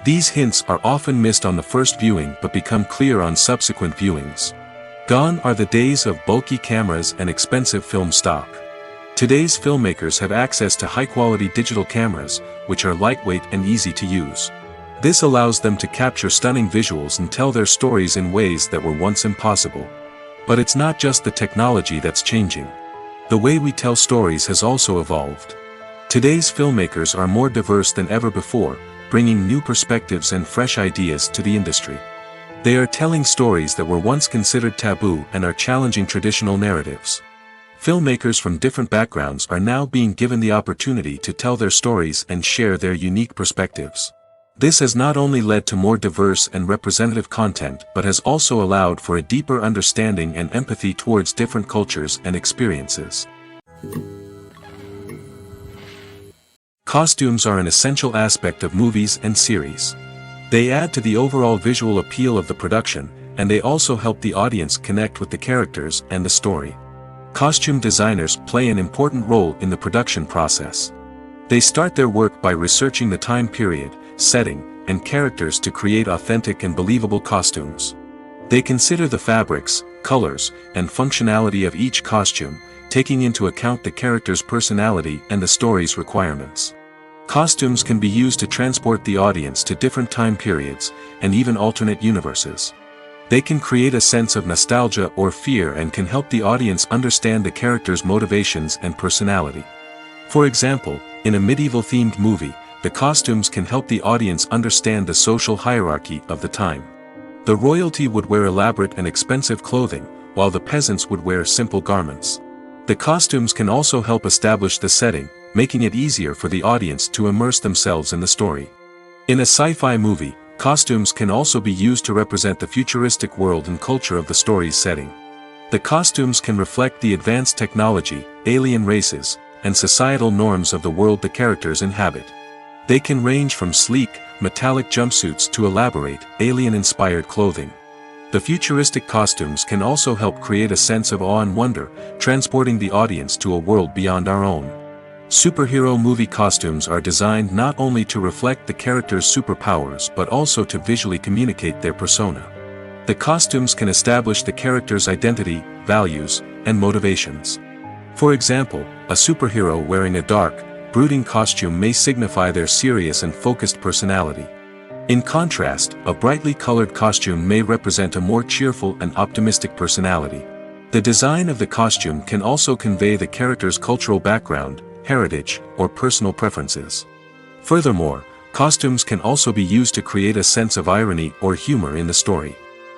These hints are often missed on the first viewing but become clear on subsequent viewings. Gone are the days of bulky cameras and expensive film stock. Today's filmmakers have access to high-quality digital cameras, which are lightweight and easy to use. This allows them to capture stunning visuals and tell their stories in ways that were once impossible. But it's not just the technology that's changing. The way we tell stories has also evolved. Today's filmmakers are more diverse than ever before, bringing new perspectives and fresh ideas to the industry. They are telling stories that were once considered taboo and are challenging traditional narratives. Filmmakers from different backgrounds are now being given the opportunity to tell their stories and share their unique perspectives. This has not only led to more diverse and representative content but has also allowed for a deeper understanding and empathy towards different cultures and experiences. Costumes are an essential aspect of movies and series. They add to the overall visual appeal of the production, and they also help the audience connect with the characters and the story. Costume designers play an important role in the production process. They start their work by researching the time period, setting, and characters to create authentic and believable costumes. They consider the fabrics, colors, and functionality of each costume, taking into account the character's personality and the story's requirements. Costumes can be used to transport the audience to different time periods, and even alternate universes. They can create a sense of nostalgia or fear and can help the audience understand the character's motivations and personality. For example, in a medieval-themed movie, the costumes can help the audience understand the social hierarchy of the time. The royalty would wear elaborate and expensive clothing, while the peasants would wear simple garments. The costumes can also help establish the setting, making it easier for the audience to immerse themselves in the story. In a sci-fi movie, costumes can also be used to represent the futuristic world and culture of the story's setting. The costumes can reflect the advanced technology, alien races, and societal norms of the world the characters inhabit. They can range from sleek, metallic jumpsuits to elaborate, alien-inspired clothing. The futuristic costumes can also help create a sense of awe and wonder, transporting the audience to a world beyond our own. Superhero movie costumes are designed not only to reflect the character's superpowers but also to visually communicate their persona. The costumes can establish the character's identity, values, and motivations. For example, a superhero wearing a dark, brooding costume may signify their serious and focused personality. In contrast, a brightly colored costume may represent a more cheerful and optimistic personality. The design of the costume can also convey the character's cultural background, heritage, or personal preferences. Furthermore, costumes can also be used to create a sense of irony or humor in the story.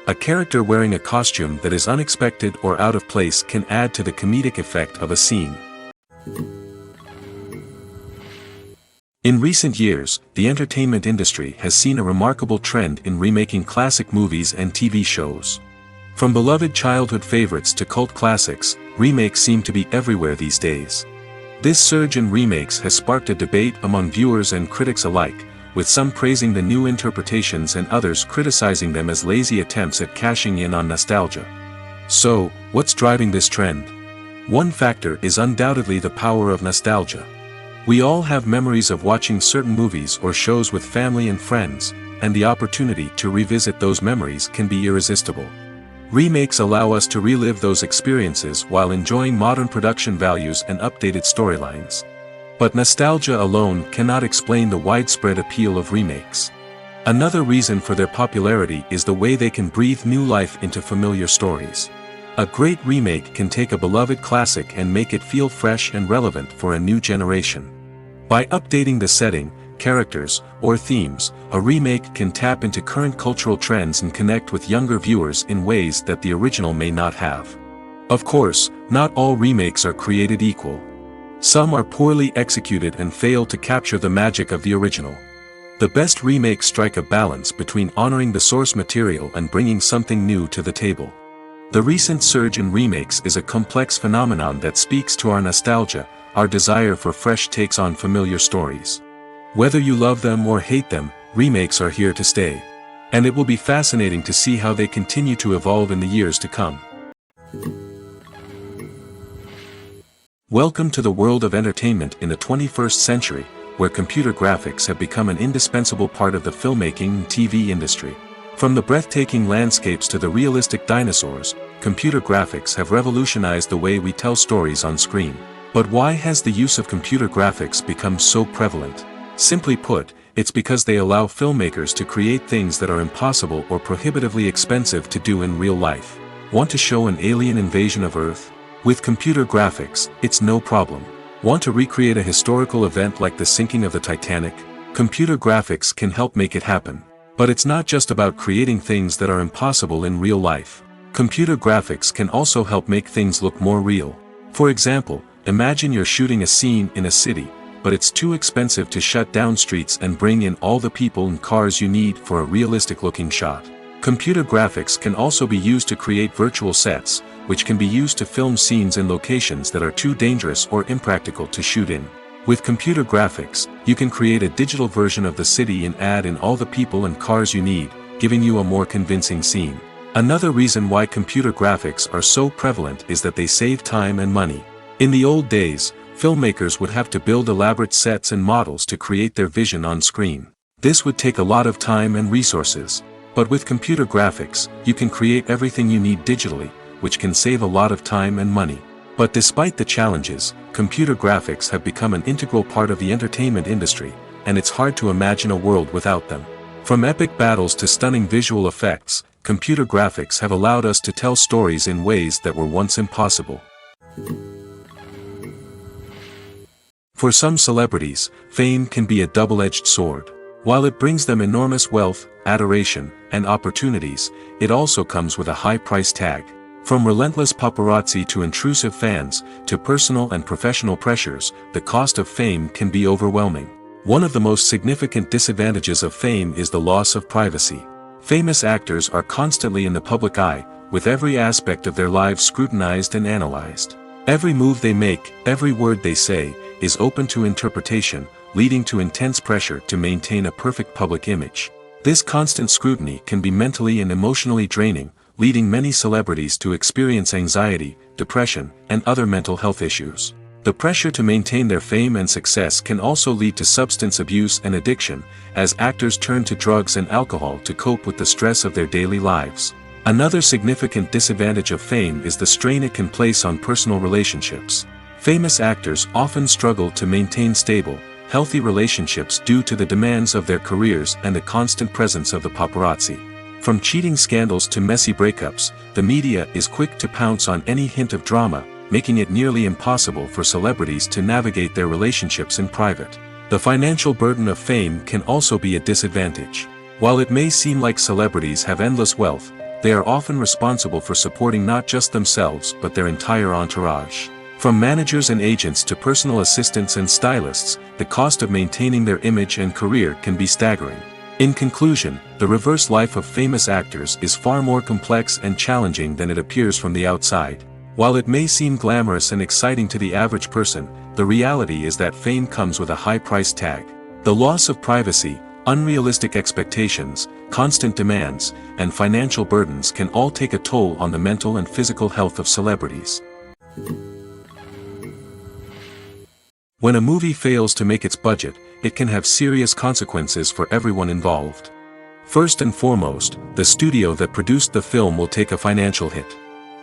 A character wearing a costume that is unexpected or out of place can add to the comedic effect of a scene. In recent years, the entertainment industry has seen a remarkable trend in remaking classic movies and TV shows. From beloved childhood favorites to cult classics, remakes seem to be everywhere these days. This surge in remakes has sparked a debate among viewers and critics alike, with some praising the new interpretations and others criticizing them as lazy attempts at cashing in on nostalgia. So, what's driving this trend? One factor is undoubtedly the power of nostalgia. We all have memories of watching certain movies or shows with family and friends, and the opportunity to revisit those memories can be irresistible. Remakes allow us to relive those experiences while enjoying modern production values and updated storylines. But nostalgia alone cannot explain the widespread appeal of remakes. Another reason for their popularity is the way they can breathe new life into familiar stories. A great remake can take a beloved classic and make it feel fresh and relevant for a new generation. By updating the setting, characters, or themes, a remake can tap into current cultural trends and connect with younger viewers in ways that the original may not have. Of course, not all remakes are created equal. Some are poorly executed and fail to capture the magic of the original. The best remakes strike a balance between honoring the source material and bringing something new to the table. The recent surge in remakes is a complex phenomenon that speaks to our nostalgia, our desire for fresh takes on familiar stories. Whether you love them or hate them, remakes are here to stay. And it will be fascinating to see how they continue to evolve in the years to come. Welcome to the world of entertainment in the 21st century, where computer graphics have become an indispensable part of the filmmaking and TV industry. From the breathtaking landscapes to the realistic dinosaurs, computer graphics have revolutionized the way we tell stories on screen. But why has the use of computer graphics become so prevalent? Simply put, it's because they allow filmmakers to create things that are impossible or prohibitively expensive to do in real life. Want to show an alien invasion of Earth? With computer graphics, it's no problem. Want to recreate a historical event like the sinking of the Titanic? Computer graphics can help make it happen. But it's not just about creating things that are impossible in real life. Computer graphics can also help make things look more real. For example, imagine you're shooting a scene in a city, but it's too expensive to shut down streets and bring in all the people and cars you need for a realistic-looking shot. Computer graphics can also be used to create virtual sets, which can be used to film scenes in locations that are too dangerous or impractical to shoot in. With computer graphics, you can create a digital version of the city and add in all the people and cars you need, giving you a more convincing scene. Another reason why computer graphics are so prevalent is that they save time and money. In the old days, filmmakers would have to build elaborate sets and models to create their vision on screen. This would take a lot of time and resources. But with computer graphics, you can create everything you need digitally, which can save a lot of time and money. But despite the challenges, computer graphics have become an integral part of the entertainment industry, and it's hard to imagine a world without them. From epic battles to stunning visual effects, computer graphics have allowed us to tell stories in ways that were once impossible. For some celebrities, fame can be a double-edged sword. While it brings them enormous wealth, adoration, and opportunities, it also comes with a high price tag. From relentless paparazzi to intrusive fans, to personal and professional pressures, the cost of fame can be overwhelming. One of the most significant disadvantages of fame is the loss of privacy. Famous actors are constantly in the public eye, with every aspect of their lives scrutinized and analyzed. Every move they make, every word they say, is open to interpretation, leading to intense pressure to maintain a perfect public image. This constant scrutiny can be mentally and emotionally draining, leading many celebrities to experience anxiety, depression, and other mental health issues. The pressure to maintain their fame and success can also lead to substance abuse and addiction, as actors turn to drugs and alcohol to cope with the stress of their daily lives. Another significant disadvantage of fame is the strain it can place on personal relationships. Famous actors often struggle to maintain stable, healthy relationships due to the demands of their careers and the constant presence of the paparazzi. From cheating scandals to messy breakups, the media is quick to pounce on any hint of drama, making it nearly impossible for celebrities to navigate their relationships in private. The financial burden of fame can also be a disadvantage. While it may seem like celebrities have endless wealth, they are often responsible for supporting not just themselves but their entire entourage. From managers and agents to personal assistants and stylists, the cost of maintaining their image and career can be staggering. In conclusion, the reverse life of famous actors is far more complex and challenging than it appears from the outside. While it may seem glamorous and exciting to the average person, the reality is that fame comes with a high price tag. The loss of privacy, unrealistic expectations, constant demands, and financial burdens can all take a toll on the mental and physical health of celebrities. When a movie fails to make its budget, it can have serious consequences for everyone involved. First and foremost, the studio that produced the film will take a financial hit.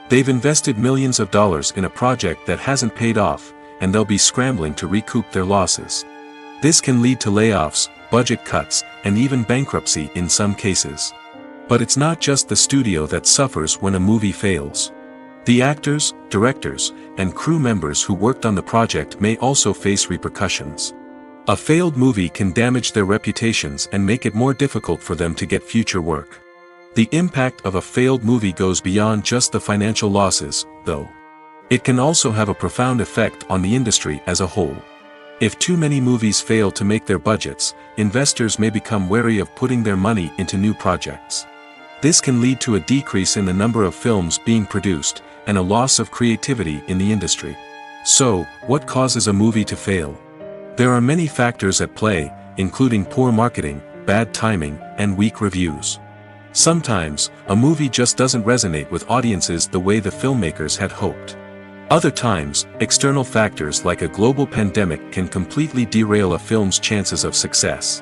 They've invested millions of dollars in a project that hasn't paid off, and they'll be scrambling to recoup their losses. This can lead to layoffs, budget cuts, and even bankruptcy in some cases. But it's not just the studio that suffers when a movie fails. The actors, directors, and crew members who worked on the project may also face repercussions. A failed movie can damage their reputations and make it more difficult for them to get future work. The impact of a failed movie goes beyond just the financial losses, though. It can also have a profound effect on the industry as a whole. If too many movies fail to make their budgets, investors may become wary of putting their money into new projects. This can lead to a decrease in the number of films being produced, and a loss of creativity in the industry. So, what causes a movie to fail? There are many factors at play, including poor marketing, bad timing, and weak reviews. Sometimes, a movie just doesn't resonate with audiences the way the filmmakers had hoped. Other times, external factors like a global pandemic can completely derail a film's chances of success.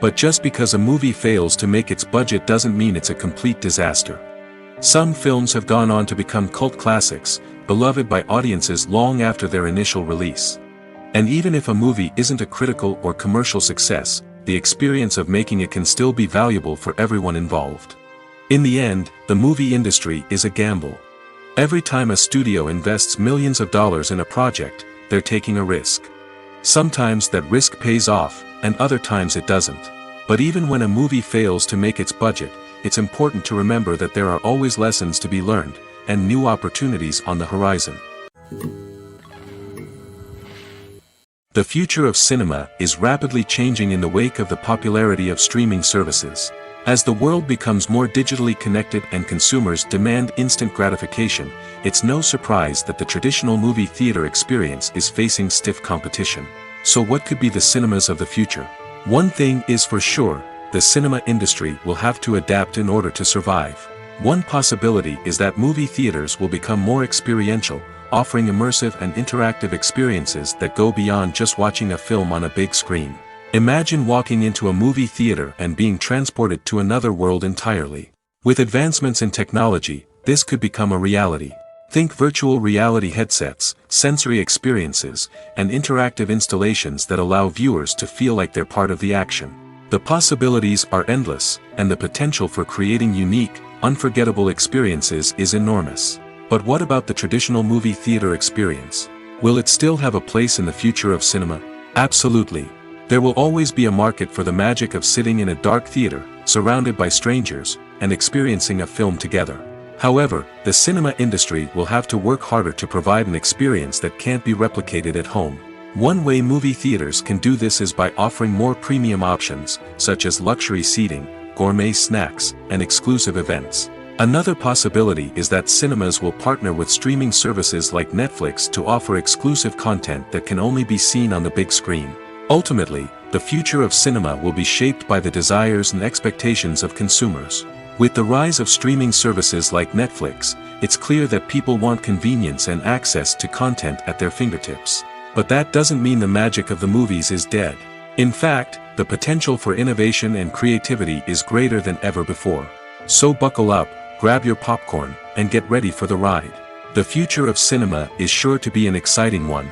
But just because a movie fails to make its budget doesn't mean it's a complete disaster. Some films have gone on to become cult classics, beloved by audiences long after their initial release. And even if a movie isn't a critical or commercial success, the experience of making it can still be valuable for everyone involved. In the end, the movie industry is a gamble. Every time a studio invests millions of dollars in a project, they're taking a risk. Sometimes that risk pays off, and other times it doesn't. But even when a movie fails to make its budget, it's important to remember that there are always lessons to be learned, and new opportunities on the horizon. The future of cinema is rapidly changing in the wake of the popularity of streaming services. As the world becomes more digitally connected and consumers demand instant gratification, it's no surprise that the traditional movie theater experience is facing stiff competition. So what could be the cinemas of the future? One thing is for sure, the cinema industry will have to adapt in order to survive. One possibility is that movie theaters will become more experiential, offering immersive and interactive experiences that go beyond just watching a film on a big screen. Imagine walking into a movie theater and being transported to another world entirely. With advancements in technology, this could become a reality. Think virtual reality headsets, sensory experiences, and interactive installations that allow viewers to feel like they're part of the action. The possibilities are endless, and the potential for creating unique, unforgettable experiences is enormous. But what about the traditional movie theater experience? Will it still have a place in the future of cinema? Absolutely. There will always be a market for the magic of sitting in a dark theater, surrounded by strangers, and experiencing a film together. However, the cinema industry will have to work harder to provide an experience that can't be replicated at home. One way movie theaters can do this is by offering more premium options, such as luxury seating, gourmet snacks, and exclusive events. Another possibility is that cinemas will partner with streaming services like Netflix to offer exclusive content that can only be seen on the big screen. Ultimately, the future of cinema will be shaped by the desires and expectations of consumers. With the rise of streaming services like Netflix, it's clear that people want convenience and access to content at their fingertips. But that doesn't mean the magic of the movies is dead. In fact, the potential for innovation and creativity is greater than ever before. So buckle up, grab your popcorn, and get ready for the ride. The future of cinema is sure to be an exciting one.